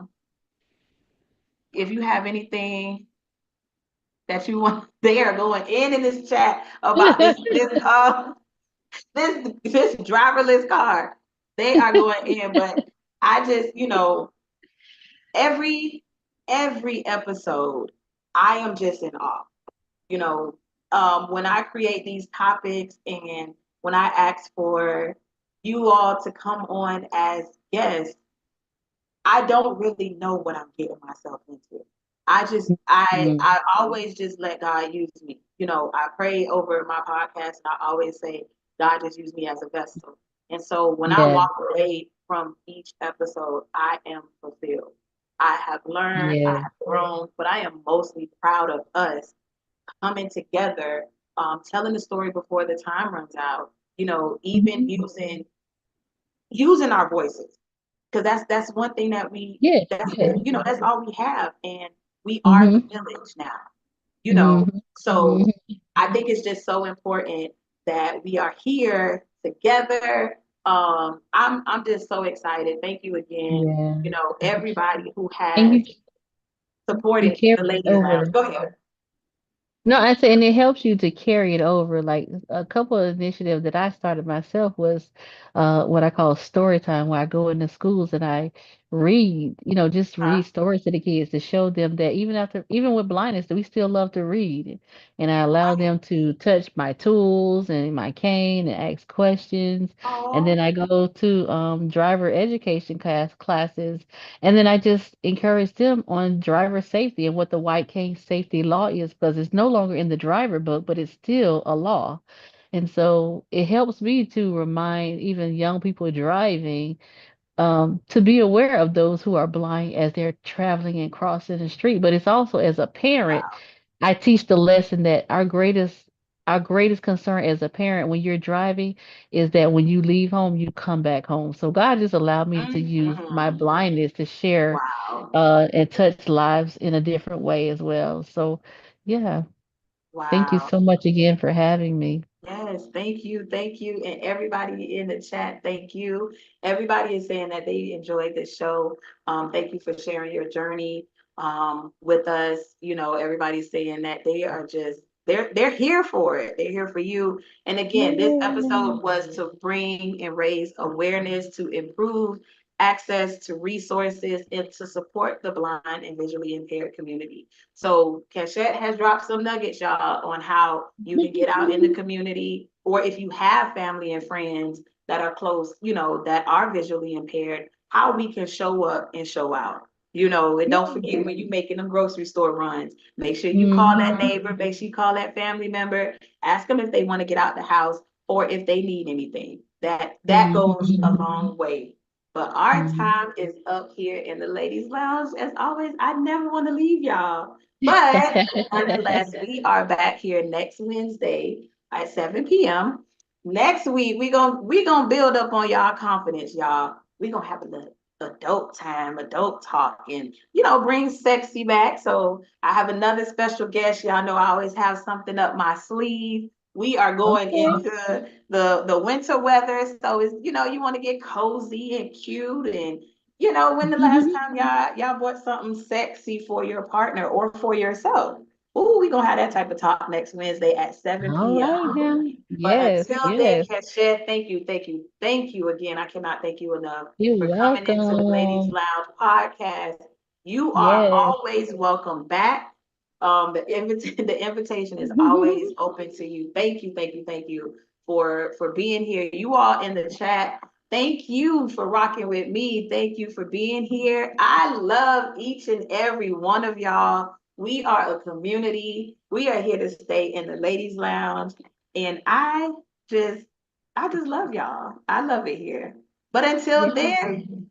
if you have anything that you want, they are going in this chat about this driverless car. They are going in, but I just, every every episode, I am just in awe. You know, when I create these topics and when I ask for you all to come on as guests, I don't really know what I'm getting myself into. Mm, I always just let God use me. I pray over my podcast and I always say, God just use me as a vessel. And so when I yeah, walk away from each episode, I am fulfilled. I have learned, I yeah, have grown, but I am mostly proud of us coming together, telling the story before the time runs out, even mhm, using our voices because that's one thing that we yeah, that's yeah. that's all we have, and we are the Mm-hmm, village now. mm-hmm, So mm-hmm. I think it's just so important that we are here together. I'm just so excited. Thank you again. Yeah. Everybody who And has you supported carry the it Ladies Lounge. over. Go ahead. No, I say, and it helps you to carry it over. Like a couple of initiatives that I started myself was what I call story time, where I go into schools and I read, just read stories to the kids to show them that even with blindness, that we still love to read. And I allow them to touch my tools and my cane and ask questions. And Oh, then I go to driver education classes, and then I just encourage them on driver safety and what the white cane safety law is, because it's no longer in the driver book, but it's still a law. And so it helps me to remind even young people driving to be aware of those who are blind as they're traveling and crossing the street. But it's also, as a parent, I teach the lesson that our greatest concern as a parent when you're driving is that when you leave home, you come back home. So God just allowed me to use my mhm. blindness to share Wow. and touch lives in a different way as well. So yeah, thank you Wow. so much again for having me. Yes, thank you, thank you. And everybody in the chat, thank you. Everybody is saying that they enjoyed this show. Thank you for sharing your journey with us. Everybody's saying that they are just they're here for it. They're here for you. And again, this Yay. episode was to bring and raise awareness to improve access to resources and to support the blind and visually impaired community. So Cachette has dropped some nuggets, y'all, on how you can get out in the community, or if you have family and friends that are close, that are visually impaired, how we can show up and show out. And don't forget when you making them grocery store runs, make sure you call that Mhm. neighbor, make sure you call that family member, ask them if they want to get out the house or if they need anything. That goes Mhm. a long way. But our Mhm. time is up here in the ladies' lounge. As always, I never want to leave y'all. But nonetheless, we are back here next Wednesday at 7 p.m. Next week, we gonna build up on y'all confidence, y'all. We gonna have a little adult time, adult talk, and bring sexy back. So I have another special guest. Y'all know I always have something up my sleeve. We are going Okay. into the winter weather, so it's you want to get cozy and cute, and when the last Mhm. time y'all bought something sexy for your partner or for yourself. Ooh, we gonna have that type of talk next Wednesday at 7 All right p.m. now. But Yes, until then, yes. Keshet, thank you, thank you, thank you again. I cannot thank you enough You're for coming into the Ladies welcome. Lounge podcast. You are Yes. always welcome back. The invitation is always open to you. Thank you, thank you, thank you for being here. You all in the chat. Thank you for rocking with me. Thank you for being here. I love each and every one of y'all. We are a community. We are here to stay in the ladies lounge. And just I just love y'all. I love it here. But until Yes. then,